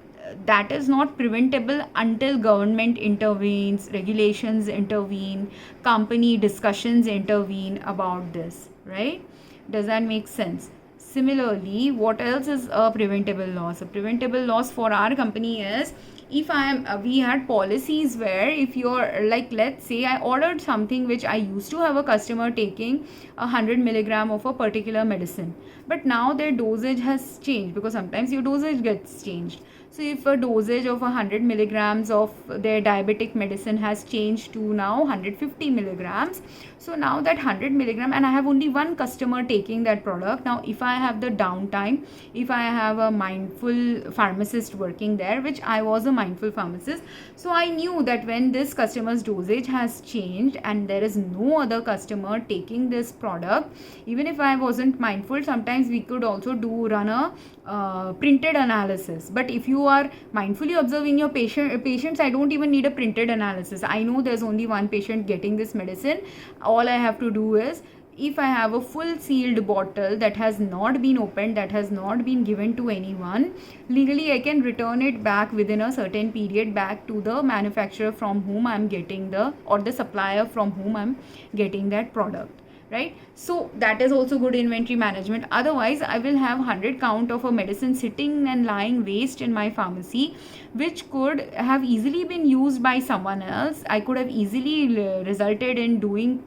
that is not preventable until government intervenes, regulations intervene, company discussions intervene about this, right? Does that make sense? Similarly, what else is a preventable loss? A preventable loss for our company is, if I am we had policies where if you're like, let's say I ordered something which I used to have a customer taking 100 milligram of a particular medicine, but now their dosage has changed, because sometimes your dosage gets changed. So if a dosage of 100 milligrams of their diabetic medicine has changed to now 150 milligrams, so now that 100 milligram, and I have only one customer taking that product. Now if I have the downtime, if I have a mindful pharmacist working there, which I was a mindful pharmacist, so I knew that when this customer's dosage has changed and there is no other customer taking this product, even if I wasn't mindful, sometimes we could also run a printed analysis. But if you are mindfully observing your patients, I don't even need a printed analysis. I know there's only one patient getting this medicine. All I have to do is, if I have a full sealed bottle that has not been opened, that has not been given to anyone, legally I can return it back within a certain period back to the manufacturer from whom I'm getting or the supplier from whom I'm getting that product, right? So that is also good inventory management. Otherwise I will have 100 count of a medicine sitting and lying waste in my pharmacy, which could have easily been used by someone else. I could have easily resulted in doing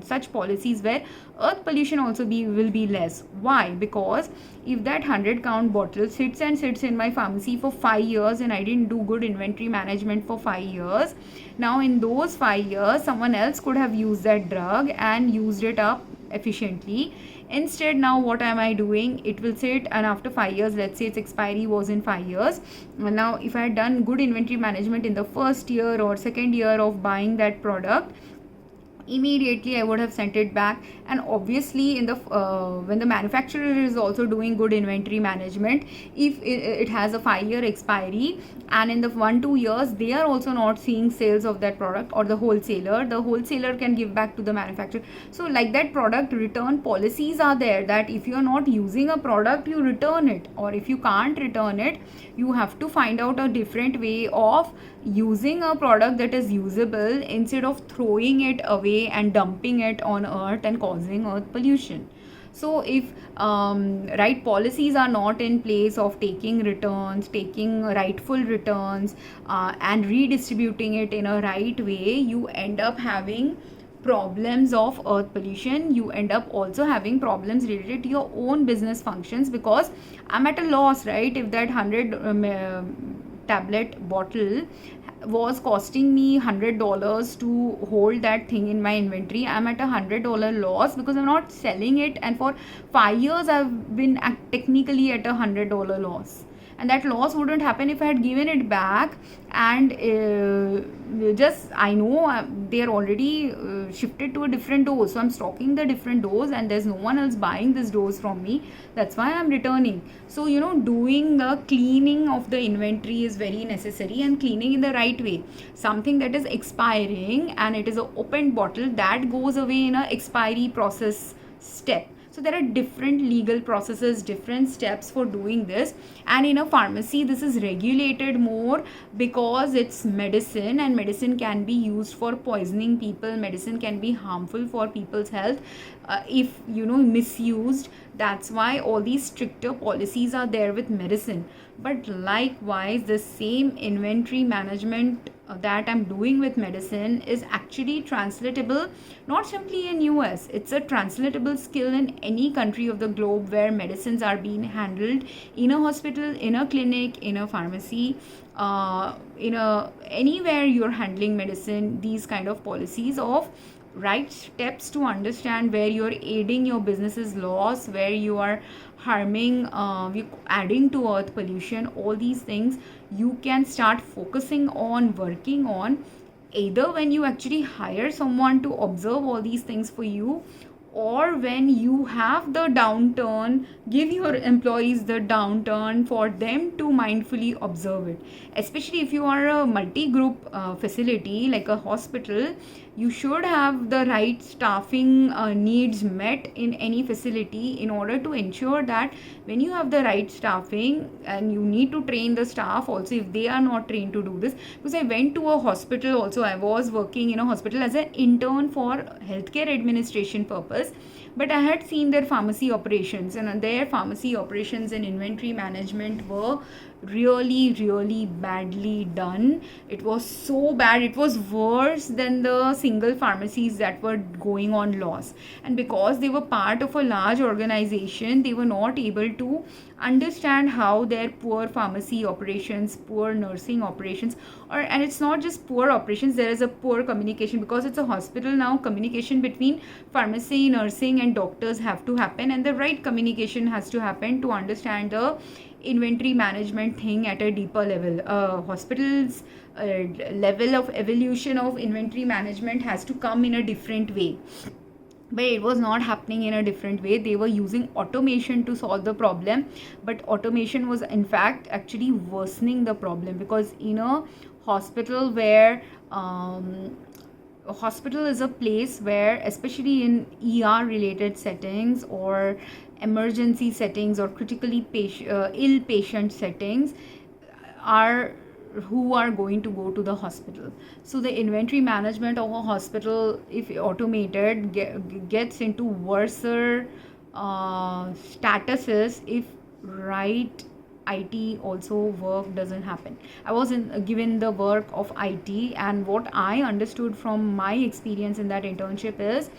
such policies where earth pollution also will be less. Why? Because if that 100 count bottle sits in my pharmacy for 5 years and I didn't do good inventory management for 5 years, now in those 5 years someone else could have used that drug and used it up efficiently. Instead, now what am I doing? It will sit, and after 5 years, let's say its expiry was in 5 years. Now if I had done good inventory management in the first year or second year of buying that product, immediately I would have sent it back. And obviously in the when the manufacturer is also doing good inventory management, if it has a 5-year expiry and in the 1-2 years they are also not seeing sales of that product, or the wholesaler can give back to the manufacturer. So like that, product return policies are there, that if you are not using a product, you return it, or if you can't return it, you have to find out a different way of using a product that is usable, instead of throwing it away and dumping it on earth and causing earth pollution. So if right policies are not in place of taking returns, taking rightful returns, and redistributing it in a right way, you end up having problems of earth pollution. You end up also having problems related to your own business functions, because I'm at a loss, right? If that 100 tablet bottle was costing me $100 to hold that thing in my inventory, I'm at $100 loss because I'm not selling it, and for 5 years I've been technically at $100 loss. And that loss wouldn't happen if I had given it back. And just I know they are already shifted to a different dose, so I'm stocking the different dose and there's no one else buying this dose from me. That's why I'm returning. So doing the cleaning of the inventory is very necessary, and cleaning in the right way. Something that is expiring and it is an open bottle, that goes away in a expiry process step. So there are different legal processes, different steps for doing this. And in a pharmacy, this is regulated more because it's medicine, and medicine can be used for poisoning people. Medicine can be harmful for people's health if misused. That's why all these stricter policies are there with medicine. But likewise, the same inventory management that I'm doing with medicine is actually translatable, not simply in US. It's a translatable skill in any country of the globe where medicines are being handled, in a hospital, in a clinic, in a pharmacy, anywhere you're handling medicine. These kind of policies of right steps to understand where you're aiding your business's loss, where you are harming, adding to earth pollution, all these things you can start focusing on, working on, either when you actually hire someone to observe all these things for you, or when you have the downturn, give your employees the downturn for them to mindfully observe it. Especially if you are a multi-group facility like a hospital, you should have the right staffing needs met in any facility, in order to ensure that when you have the right staffing, and you need to train the staff also if they are not trained to do this. Because I went to a hospital also, I was working in a hospital as an intern for healthcare administration purpose, but I had seen their pharmacy operations, and their pharmacy operations and inventory management were really badly done. It was so bad, it was worse than the single pharmacies that were going on loss. And because they were part of a large organization, they were not able to understand how their poor pharmacy operations, poor nursing operations, and it's not just poor operations, there is a poor communication. Because it's a hospital now, communication between pharmacy, nursing and doctors have to happen, and the right communication has to happen to understand the inventory management thing at a deeper level. Hospitals level of evolution of inventory management has to come in a different way, but it was not happening in a different way. They were using automation to solve the problem, but automation was in fact actually worsening the problem. Because in a hospital where a hospital is a place where, especially in ER related settings or emergency settings or critically ill patient settings, are who are going to go to the hospital. So the inventory management of a hospital, if automated, gets into worser statuses if right IT also work doesn't happen. I was given the work of IT, and what I understood from my experience in that internship is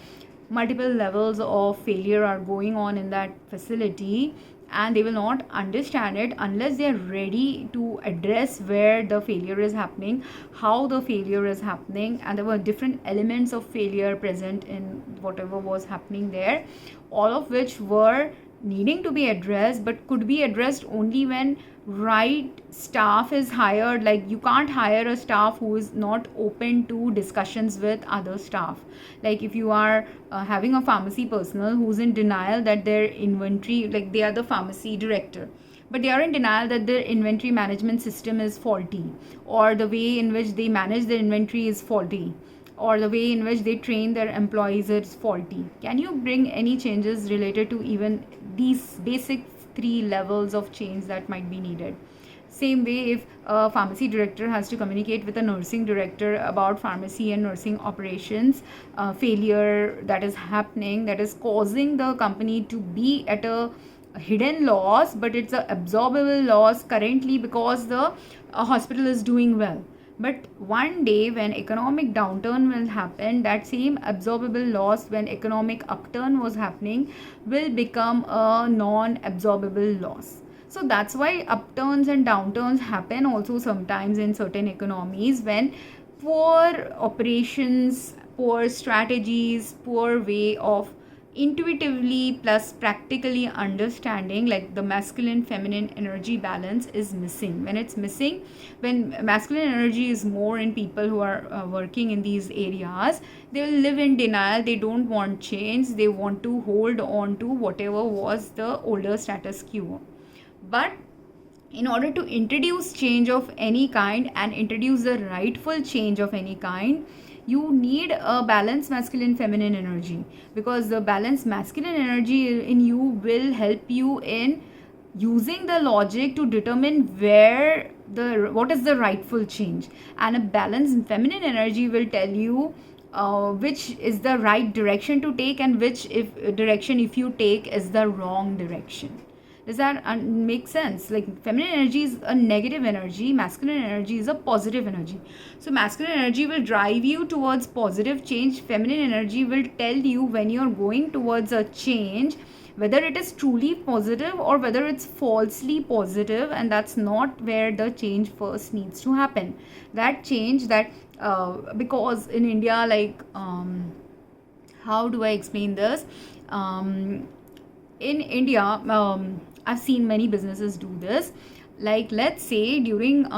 multiple levels of failure are going on in that facility, and they will not understand it unless they are ready to address where the failure is happening, how the failure is happening. And there were different elements of failure present in whatever was happening there, all of which were needing to be addressed, but could be addressed only when right staff is hired. Like, you can't hire a staff who is not open to discussions with other staff. Like, if you are having a pharmacy personnel who's in denial that their inventory, like they are the pharmacy director, but they are in denial that their inventory management system is faulty, or the way in which they manage their inventory is faulty, or the way in which they train their employees is faulty. Can you bring any changes related to even these basic three levels of change that might be needed? Same way, if a pharmacy director has to communicate with a nursing director about pharmacy and nursing operations failure that is happening, that is causing the company to be at a hidden loss, but it's a absorbable loss currently because the hospital is doing well. But one day when economic downturn will happen, that same absorbable loss when economic upturn was happening will become a non-absorbable loss. So that's why upturns and downturns happen also sometimes in certain economies, when poor operations, poor strategies, poor way of intuitively plus practically understanding, like the masculine feminine energy balance is missing. When it's missing, when masculine energy is more in people who are working in these areas, they will live in denial. They don't want change. They want to hold on to whatever was the older status quo. But in order to introduce change of any kind and introduce the rightful change of any kind, you need a balanced masculine feminine energy, because the balanced masculine energy in you will help you in using the logic to determine what is the rightful change, and a balanced feminine energy will tell you which is the right direction to take, and which direction if you take is the wrong direction. Does that make sense? Like, feminine energy is a negative energy, masculine energy is a positive energy. So masculine energy will drive you towards positive change. Feminine energy will tell you when you're going towards a change, whether it is truly positive or whether it's falsely positive, and that's not where the change first needs to happen. That change that because in India, like how do I explain this? In India, I've seen many businesses do this. Like, let's say during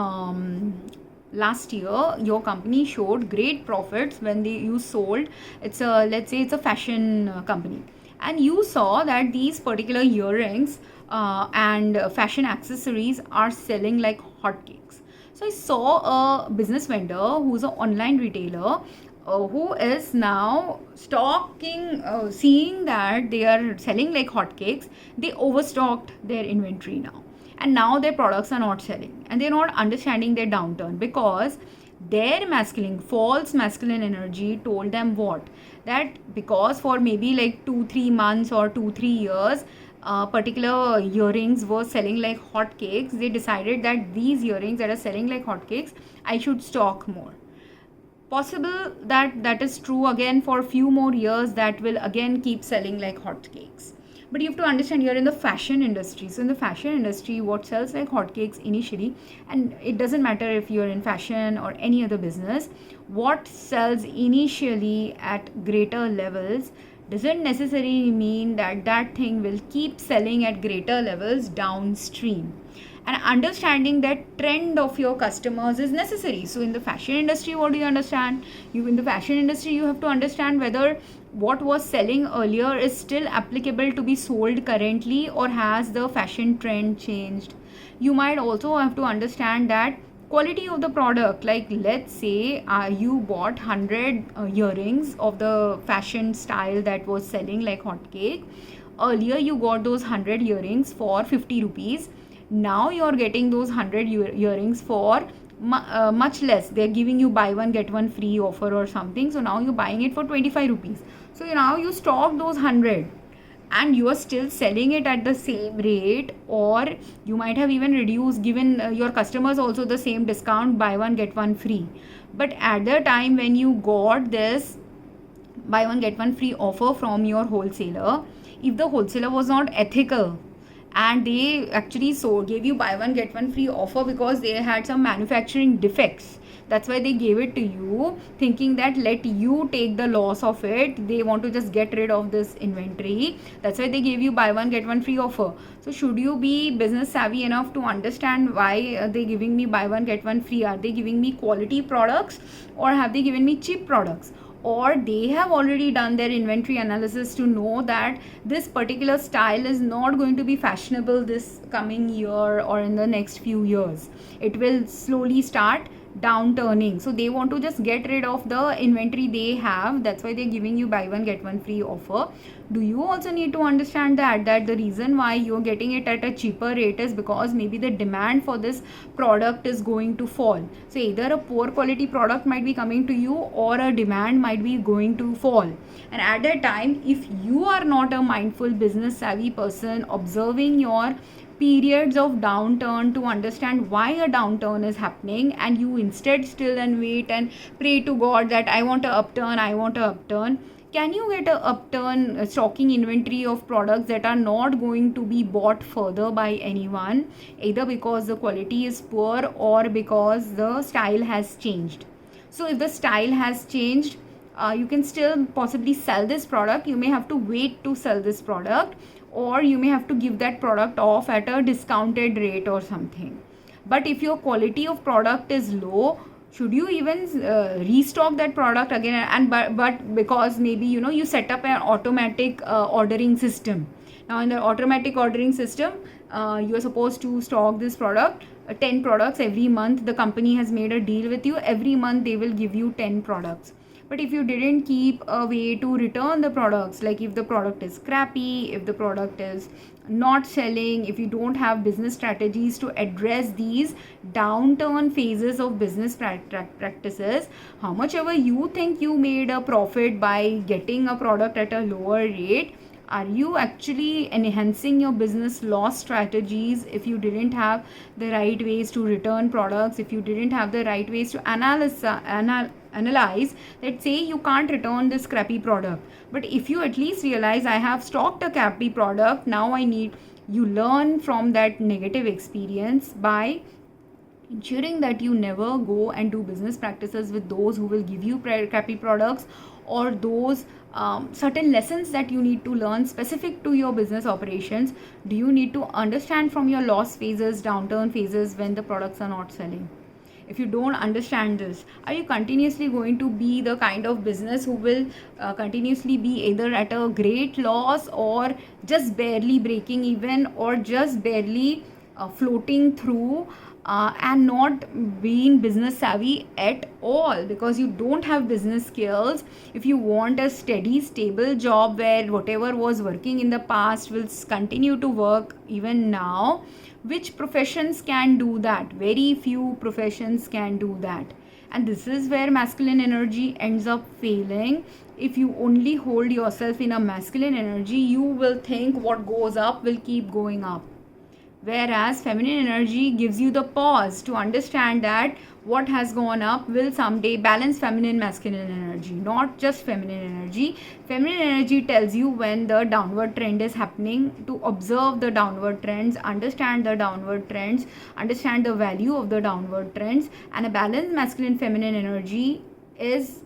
last year, your company showed great profits when you sold. Let's say it's a fashion company, and you saw that these particular earrings and fashion accessories are selling like hotcakes. So I saw a business vendor who's an online retailer who is now seeing that they are selling like hotcakes. They overstocked their inventory now, and now their products are not selling, and they're not understanding their downturn, because their false masculine energy told them that because for maybe like 2-3 months or 2-3 years particular earrings were selling like hotcakes, they decided that these earrings that are selling like hotcakes, I should stock more. Possible that is true again for a few more years, that will again keep selling like hotcakes. But you have to understand, you're in the fashion industry. So in the fashion industry, what sells like hotcakes initially, and it doesn't matter if you're in fashion or any other business, what sells initially at greater levels doesn't necessarily mean that thing will keep selling at greater levels downstream. And understanding that trend of your customers is necessary. So in the fashion industry, what do you understand? In the fashion industry, you have to understand whether what was selling earlier is still applicable to be sold currently, or has the fashion trend changed. You might also have to understand that quality of the product. Like, let's say you bought 100 earrings of the fashion style that was selling like hotcake. Earlier you got those 100 earrings for 50 rupees. Now you're getting those 100 earrings for much less. They're giving you buy one get one free offer or something. So now you're buying it for 25 rupees. So now you stock those 100 and you are still selling it at the same rate, or you might have even given your customers also the same discount, buy one get one free. But at the time when you got this buy one get one free offer from your wholesaler, if the wholesaler was not ethical and they actually gave you buy one get one free offer because they had some manufacturing defects, That's why they gave it to you, thinking that let you take the loss of it. They want to just get rid of this inventory. That's why they gave you buy one get one free offer. So should you be business savvy enough to understand why they giving me buy one get one free? Are they giving me quality products, or have they given me cheap products? Or they have already done their inventory analysis to know that this particular style is not going to be fashionable this coming year or in the next few years. It will slowly start downturning. So they want to just get rid of the inventory they have. That's why they're giving you buy one get one free offer. Do you also need to understand that the reason why you're getting it at a cheaper rate is because maybe the demand for this product is going to fall. So either a poor quality product might be coming to you, or a demand might be going to fall. And at that time, if you are not a mindful business savvy person observing your periods of downturn to understand why a downturn is happening, and you instead still and wait and pray to God that I want a upturn, can you get a upturn stocking inventory of products that are not going to be bought further by anyone, either because the quality is poor or because the style has changed? So if the style has changed, you can still possibly sell this product. You may have to wait to sell this product, or you may have to give that product off at a discounted rate or something. But if your quality of product is low, should you even restock that product again? And but because maybe you set up an automatic ordering system. Now in the automatic ordering system, you are supposed to stock this product 10 products every month. The company has made a deal with you. Every month they will give you 10 products. But if you didn't keep a way to return the products, like if the product is crappy, if the product is not selling, if you don't have business strategies to address these downturn phases of business practices, how much ever you think you made a profit by getting a product at a lower rate, are you actually enhancing your business loss strategies if you didn't have the right ways to return products, if you didn't have the right ways to analyze that say you can't return this crappy product? But if you at least realize I have stocked a crappy product, now you learn from that negative experience by ensuring that you never go and do business practices with those who will give you crappy products, or those certain lessons that you need to learn specific to your business operations. Do you need to understand from your loss phases, downturn phases, when the products are not selling? If you don't understand this, are you continuously going to be the kind of business who will continuously be either at a great loss, or just barely breaking even, or just barely floating through, and not being business savvy at all because you don't have business skills? If you want a steady, stable job where whatever was working in the past will continue to work even now, which professions can do that? Very few professions can do that. And this is where masculine energy ends up failing. If you only hold yourself in a masculine energy, you will think what goes up will keep going up. Whereas feminine energy gives you the pause to understand that what has gone up will someday balance feminine masculine energy, not just feminine energy. Feminine energy tells you when the downward trend is happening, to observe the downward trends, understand the downward trends, understand the value of the downward trends. And a balanced masculine feminine energy is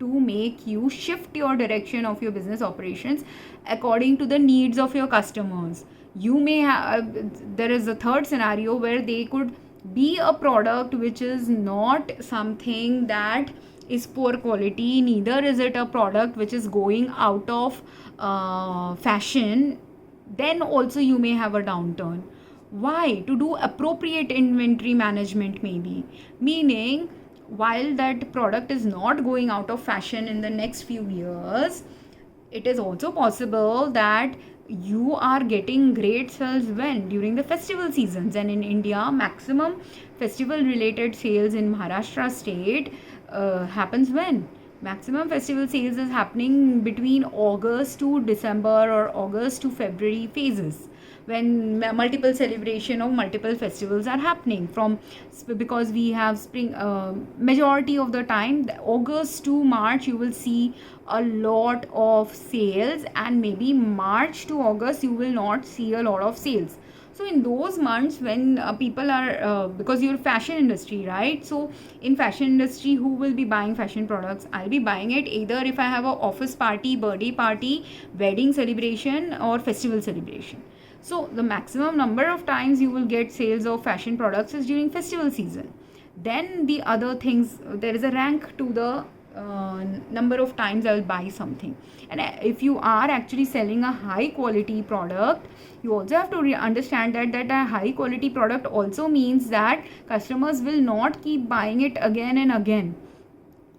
to make you shift your direction of your business operations according to the needs of your customers. You may have, there is a third scenario where they could be a product which is not something that is poor quality, neither is it a product which is going out of fashion. Then also you may have a downturn. Why? To do appropriate inventory management, maybe. Meaning, while that product is not going out of fashion in the next few years, it is also possible that you are getting great sales when during the festival seasons. And in India, maximum festival related sales in Maharashtra state happens when? Maximum festival sales is happening between August to December or August to February phases, when multiple celebration of multiple festivals are happening from, because we have spring, majority of the time August to March you will see a lot of sales, and maybe March to August you will not see a lot of sales. So in those months when people are because you're fashion industry, right? So in fashion industry, who will be buying fashion products? I'll be buying it either if I have a office party, birthday party, wedding celebration, or festival celebration. So the maximum number of times you will get sales of fashion products is during festival season. Then the other things, there is a rank to the number of times I'll buy something. And if you are actually selling a high quality product, you also have to understand that a high quality product also means that customers will not keep buying it again and again,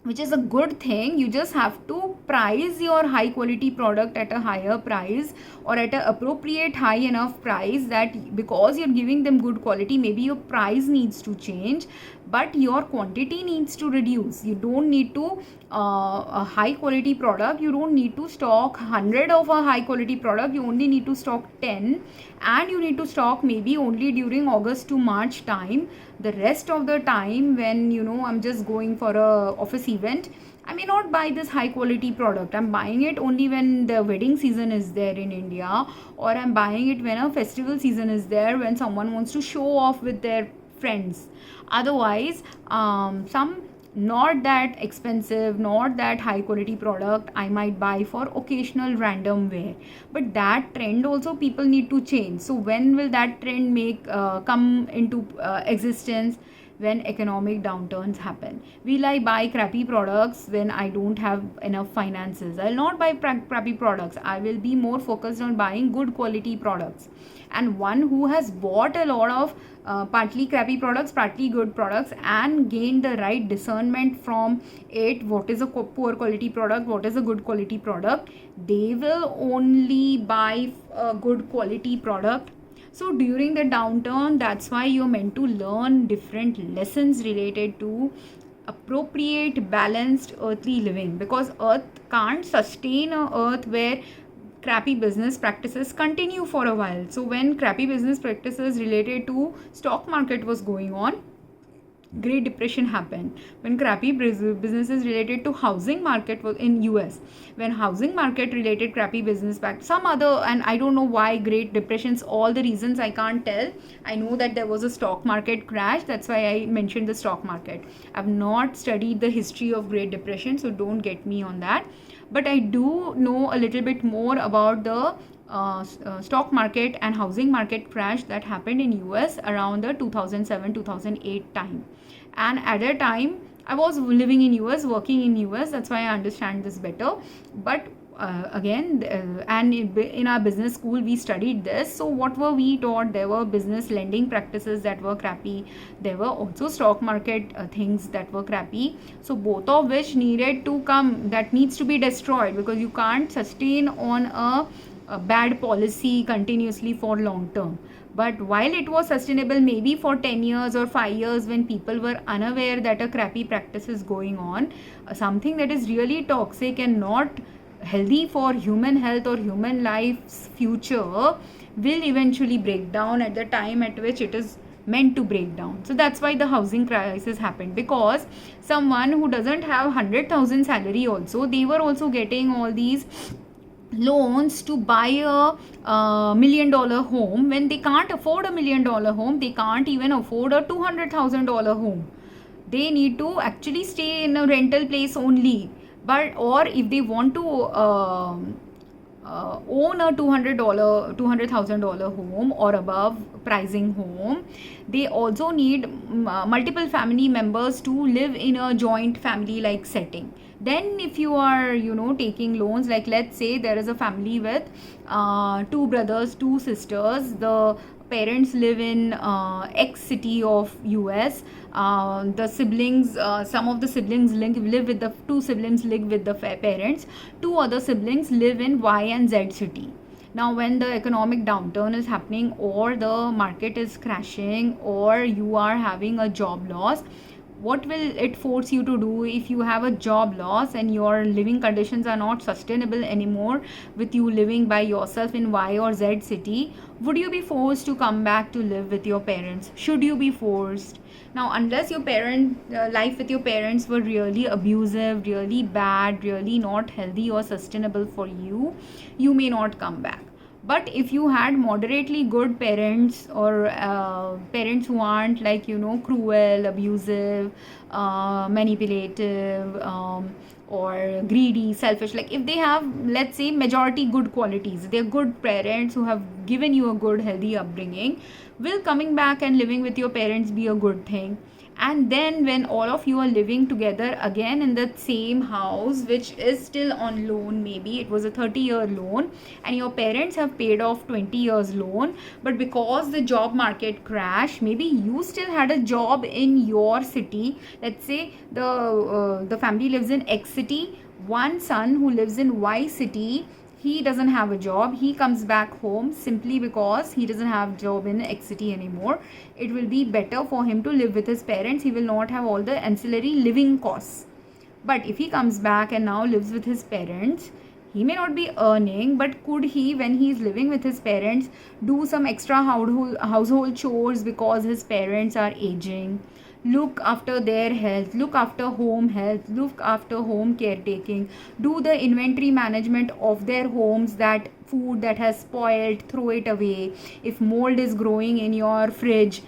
which is a good thing. You just have to price your high quality product at a higher price, or at an appropriate high enough price, that because you're giving them good quality, maybe your price needs to change, but your quantity needs to reduce. You don't need to a high quality product, you don't need to stock 100 of a high quality product, you only need to stock 10, and you need to stock maybe only during August to March time. The rest of the time, when I'm just going for a office event, I may not buy this high quality product. I'm buying it only when the wedding season is there in India, or I'm buying it when a festival season is there, when someone wants to show off with their friends. Otherwise, some not that expensive, not that high quality product I might buy for occasional random wear. But that trend also people need to change. So when will that trend come into existence? When economic downturns happen. Will I buy crappy products when I don't have enough finances? I'll not buy crappy products. I will be more focused on buying good quality products. And one who has bought a lot of partly crappy products, partly good products, and gained the right discernment from it, what is a poor quality product, what is a good quality product, they will only buy a good quality product. So during the downturn, that's why you're meant to learn different lessons related to appropriate, balanced, earthly living, because earth can't sustain a earth where crappy business practices continue for a while. So when crappy business practices related to stock market was going on, Great Depression happened. When crappy businesses related to housing market was in US, when housing market related crappy business back some other, and I don't know why Great Depressions, all the reasons I can't tell. I know that there was a stock market crash, that's why I mentioned the stock market. I've not studied the history of Great Depression, so don't get me on that. But I do know a little bit more about the stock market and housing market crash that happened in US around the 2007-2008 time. And at that time I was living in US, working in US, that's why I understand this better. But and in our business school we studied this. So what were we taught? There were business lending practices that were crappy, there were also stock market things that were crappy. So both of which needed to come, that needs to be destroyed, because you can't sustain on a bad policy continuously for long term. But while it was sustainable maybe for 10 years or 5 years, when people were unaware that a crappy practice is going on, something that is really toxic and not healthy for human health or human life's future, will eventually break down at the time at which it is meant to break down. So that's why the housing crisis happened, because someone who doesn't have 100,000 salary also, they were also getting all these loans to buy a $1 million home. When they can't afford a $1 million home, they can't even afford a $200,000 home. They need to actually stay in a rental place only. But or if they want to own a $200,000 home or above pricing home, they also need multiple family members to live in a joint family like setting. Then if you are taking loans, like let's say there is a family with 2 brothers, 2 sisters, the parents live in X city of US, the siblings, some of the siblings live with the 2 siblings live with the parents, 2 other siblings live in Y and Z city. Now when the economic downturn is happening, or the market is crashing, or you are having a job loss, what will it force you to do? If you have a job loss and your living conditions are not sustainable anymore, with you living by yourself in Y or Z city, would you be forced to come back to live with your parents? Should you be forced? Now unless your life with your parents were really abusive, really bad, really not healthy or sustainable for you, you may not come back. But if you had moderately good parents, or parents who aren't like, cruel, abusive, manipulative, or greedy, selfish, like if they have, let's say, majority good qualities, they're good parents who have given you a good healthy upbringing, will coming back and living with your parents be a good thing? And then when all of you are living together again in the same house, which is still on loan, maybe it was a 30-year loan, and your parents have paid off 20 years loan, but because the job market crashed, maybe you still had a job in your city. Let's say the family lives in X city, one son who lives in Y city, he doesn't have a job, he comes back home simply because he doesn't have job in X city anymore. It will be better for him to live with his parents. He will not have all the ancillary living costs. But if he comes back and now lives with his parents, he may not be earning, but could he, when he is living with his parents, do some extra household chores because his parents are aging? Look after their health, look after home health, look after home caretaking, do the inventory management of their homes, that food that has spoiled, throw it away. If mold is growing in your fridge,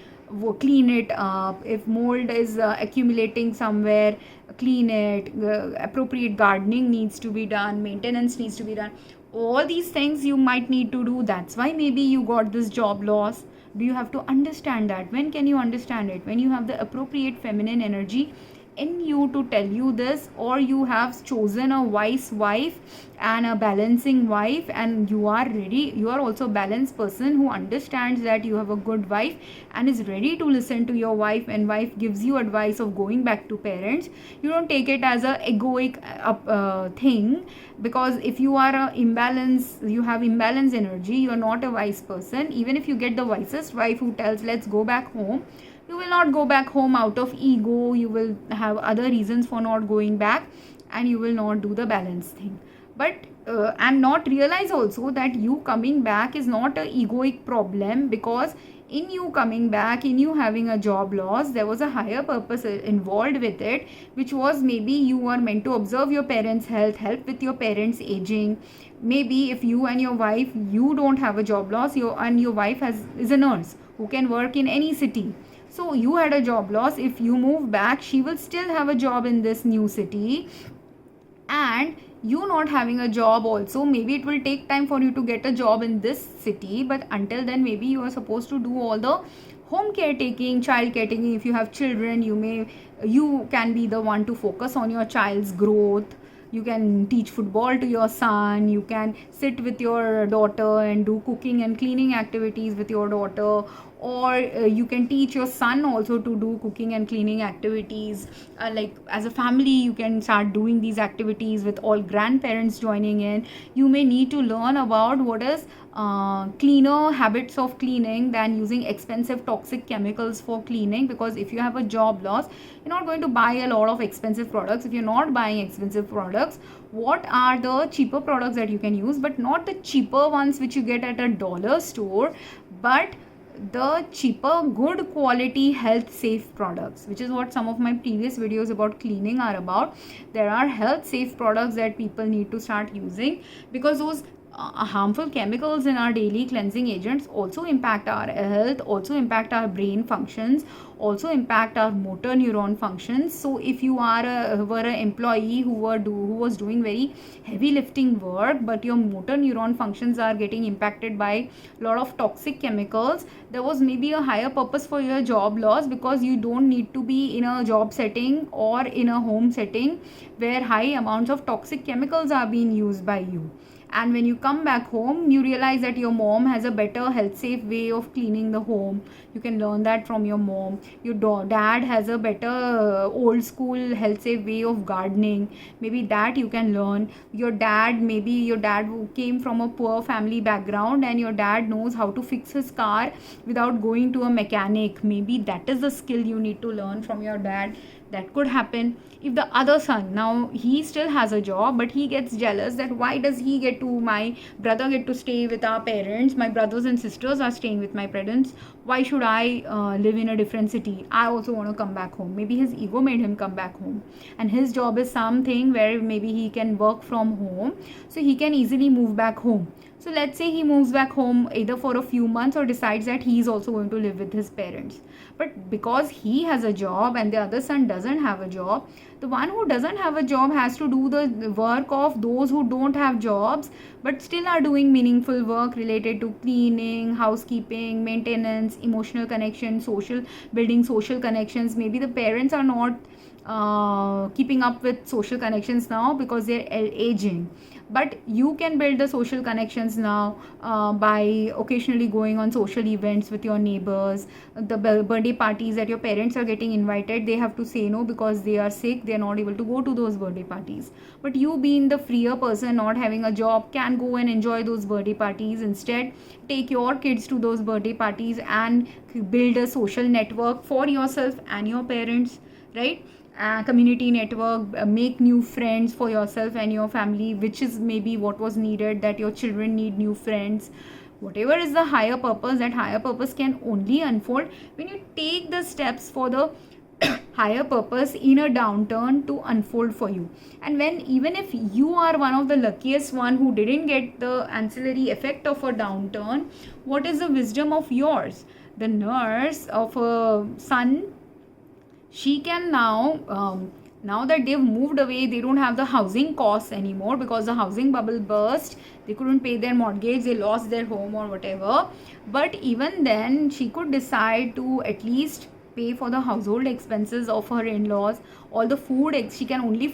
clean it up. If mold is accumulating somewhere, clean it. Appropriate gardening needs to be done, maintenance needs to be done. All these things you might need to do. That's why maybe you got this job loss. Do you have to understand that? When can you understand it? When you have the appropriate feminine energy in you to tell you this, or you have chosen a wise wife and a balancing wife, and you are ready, you are also a balanced person who understands that you have a good wife and is ready to listen to your wife, and wife gives you advice of going back to parents. You don't take it as a egoic thing, because if you are a imbalance, you have imbalance energy, you are not a wise person. Even if you get the wisest wife who tells let's go back home, you will not go back home out of ego. You will have other reasons for not going back, and you will not do the balance thing. But and not realize also that you coming back is not a egoic problem, because in you coming back, in you having a job loss, there was a higher purpose involved with it, which was maybe you were meant to observe your parents' health, help with your parents' aging. Maybe if you and your wife, you don't have a job loss, your wife is a nurse who can work in any city. So you had a job loss. If you move back, she will still have a job in this new city. And you not having a job also, maybe it will take time for you to get a job in this city, but until then maybe you are supposed to do all the home caretaking, child caretaking. If you have children, you can be the one to focus on your child's growth. You can teach football to your son, you can sit with your daughter and do cooking and cleaning activities with your daughter, or you can teach your son also to do cooking and cleaning activities. Like as a family, you can start doing these activities with all grandparents joining in. You may need to learn about what is cleaner habits of cleaning than using expensive toxic chemicals for cleaning, because if you have a job loss, you're not going to buy a lot of expensive products. If you're not buying expensive products, what are the cheaper products that you can use? But not the cheaper ones which you get at a dollar store, but the cheaper, good quality, health safe products, which is what some of my previous videos about cleaning are about. There are health safe products that people need to start using, because those harmful chemicals in our daily cleansing agents also impact our health, also impact our brain functions, also impact our motor neuron functions. So if you were an employee who was doing very heavy lifting work, but your motor neuron functions are getting impacted by a lot of toxic chemicals, there was maybe a higher purpose for your job loss, because you don't need to be in a job setting or in a home setting where high amounts of toxic chemicals are being used by you. And when you come back home, you realize that your mom has a better health safe way of cleaning the home. You can learn that from your mom. Your dad has a better old school health safe way of gardening. Maybe that you can learn. Maybe your dad came from a poor family background, and your dad knows how to fix his car without going to a mechanic. Maybe that is the skill you need to learn from your dad. That could happen. If the other son, now he still has a job, but he gets jealous that why does my brother get to stay with our parents, my brothers and sisters are staying with my parents, why should I live in a different city? I also want to come back home. Maybe his ego made him come back home, and his job is something where maybe he can work from home, so he can easily move back home. So let's say he moves back home either for a few months or decides that he is also going to live with his parents. But because he has a job and the other son doesn't have a job, the one who doesn't have a job has to do the work of those who don't have jobs but still are doing meaningful work related to cleaning, housekeeping, maintenance, emotional connection, building social connections. Maybe the parents are not keeping up with social connections now because they're aging, but you can build the social connections now by occasionally going on social events with your neighbors. The birthday parties that your parents are getting invited, they have to say no because they are sick, they are not able to go to those birthday parties. But you, being the freer person not having a job, can go and enjoy those birthday parties. Instead, take your kids to those birthday parties and build a social network for yourself and your parents, right? Community network, make new friends for yourself and your family, which is maybe what was needed, that your children need new friends. Whatever is the higher purpose, that higher purpose can only unfold when you take the steps for the higher purpose in a downturn to unfold for you. And when, even if you are one of the luckiest one who didn't get the ancillary effect of a downturn, what is the wisdom of yours? The nurse of a son, she can now that they've moved away, they don't have the housing costs anymore because the housing bubble burst, they couldn't pay their mortgage, they lost their home or whatever. But even then, she could decide to at least pay for the household expenses of her in-laws. All the food, she can only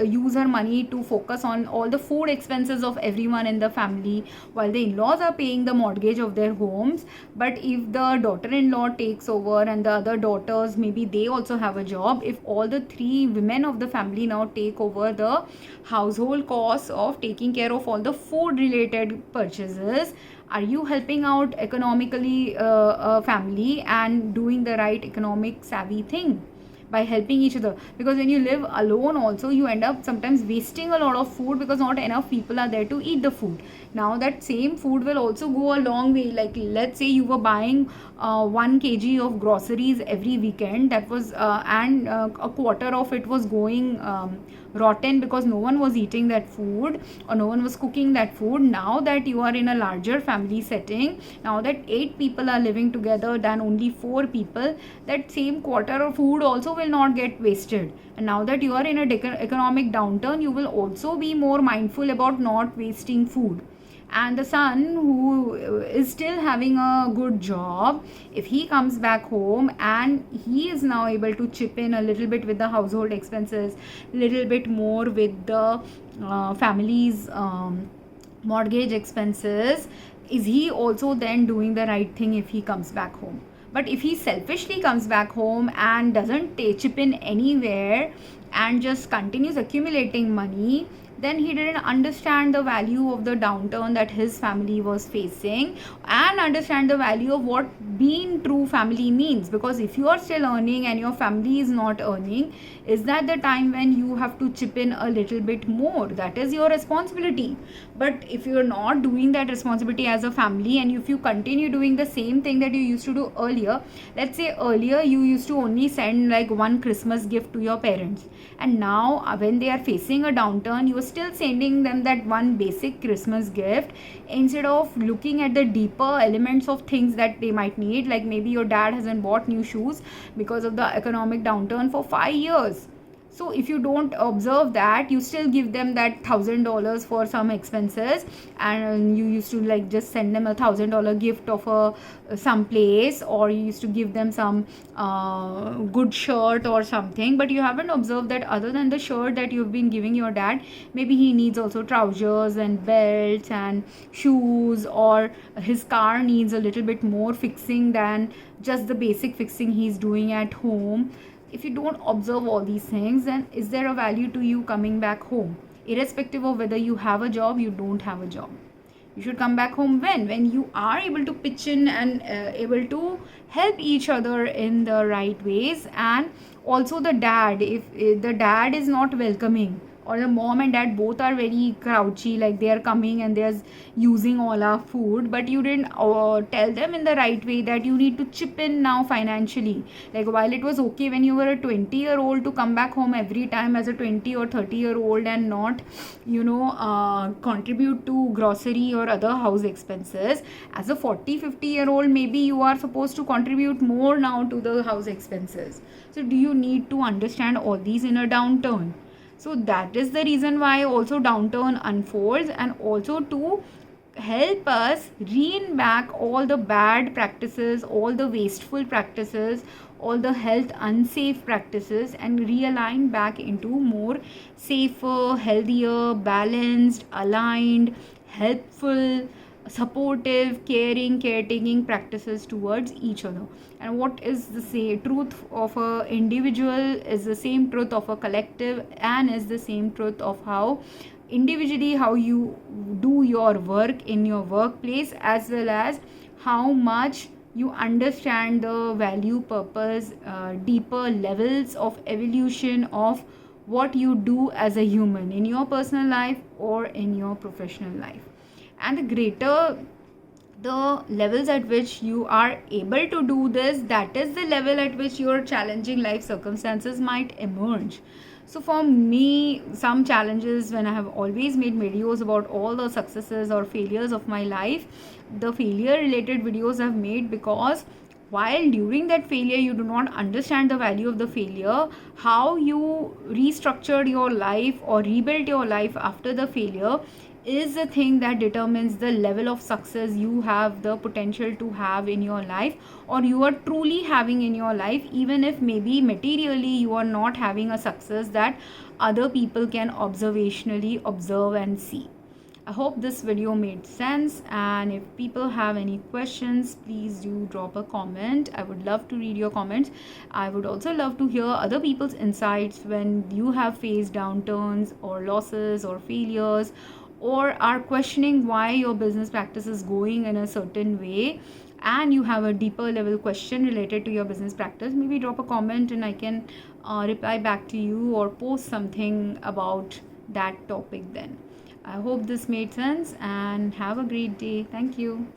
use her money to focus on all the food expenses of everyone in the family, while the in-laws are paying the mortgage of their homes. But if the daughter-in-law takes over and the other daughters, maybe they also have a job, if all the three women of the family now take over the household costs of taking care of all the food related purchases, are you helping out economically a family and doing the right economic savvy thing by helping each other? Because when you live alone also, you end up sometimes wasting a lot of food because not enough people are there to eat the food. Now that same food will also go a long way. Like, let's say you were buying 1 kg of groceries every weekend, that was and a quarter of it was going rotten because no one was eating that food or no one was cooking that food. Now that you are in a larger family setting, now that 8 people are living together than only 4 people, that same quarter of food also will not get wasted. And now that you are in a economic downturn, you will also be more mindful about not wasting food. And the son who is still having a good job, if he comes back home and he is now able to chip in a little bit with the household expenses, little bit more with the family's mortgage expenses, is he also then doing the right thing if he comes back home? But if he selfishly comes back home and doesn't chip in anywhere and just continues accumulating money, then he didn't understand the value of the downturn that his family was facing and understand the value of what being true family means. Because if you are still earning and your family is not earning, is that the time when you have to chip in a little bit more? That is your responsibility. But if you're not doing that responsibility as a family, and if you continue doing the same thing that you used to do earlier, let's say earlier you used to only send like one Christmas gift to your parents, and now when they are facing a downturn, you are still sending them that one basic Christmas gift instead of looking at the deeper elements of things that they might need. Like maybe your dad hasn't bought new shoes because of the economic downturn for 5 years. So if you don't observe that, you still give them that $1,000 for some expenses, and you used to like just send them $1,000 gift of some place, or you used to give them some good shirt or something. But you haven't observed that other than the shirt that you've been giving your dad, maybe he needs also trousers and belts and shoes, or his car needs a little bit more fixing than just the basic fixing he's doing at home. If you don't observe all these things, then is there a value to you coming back home? Irrespective of whether you have a job, you don't have a job. You should come back home when you are able to pitch in and able to help each other in the right ways. And also the dad, if the dad is not welcoming or the mom and dad both are very grouchy, like they are coming and they're using all our food, but you didn't tell them in the right way that you need to chip in now financially. Like while it was okay when you were a 20-year-old to come back home every time as a 20 or 30-year-old and not contribute to grocery or other house expenses, as a 40-50-year-old maybe you are supposed to contribute more now to the house expenses. So do you need to understand all these in a downturn? So that is the reason why also downturn unfolds, and also to help us rein back all the bad practices, all the wasteful practices, all the health unsafe practices, and realign back into more safer, healthier, balanced, aligned, helpful, supportive, caring, caretaking practices towards each other. And what is the truth of a individual is the same truth of a collective, and is the same truth of how individually how you do your work in your workplace, as well as how much you understand the value, purpose, deeper levels of evolution of what you do as a human in your personal life or in your professional life. And the greater the levels at which you are able to do this, that is the level at which your challenging life circumstances might emerge. So for me, some challenges, when I have always made videos about all the successes or failures of my life, the failure related videos I've made because while during that failure you do not understand the value of the failure, how you restructured your life or rebuilt your life after the failure is the thing that determines the level of success you have the potential to have in your life, or you are truly having in your life, even if maybe materially you are not having a success that other people can observationally observe and see. I hope this video made sense, and if people have any questions, please do drop a comment. I would love to read your comments. I would also love to hear other people's insights when you have faced downturns or losses or failures, or are questioning why your business practice is going in a certain way, and you have a deeper level question related to your business practice. Maybe drop a comment and I can reply back to you or post something about that topic then. I hope this made sense, and have a great day. Thank you.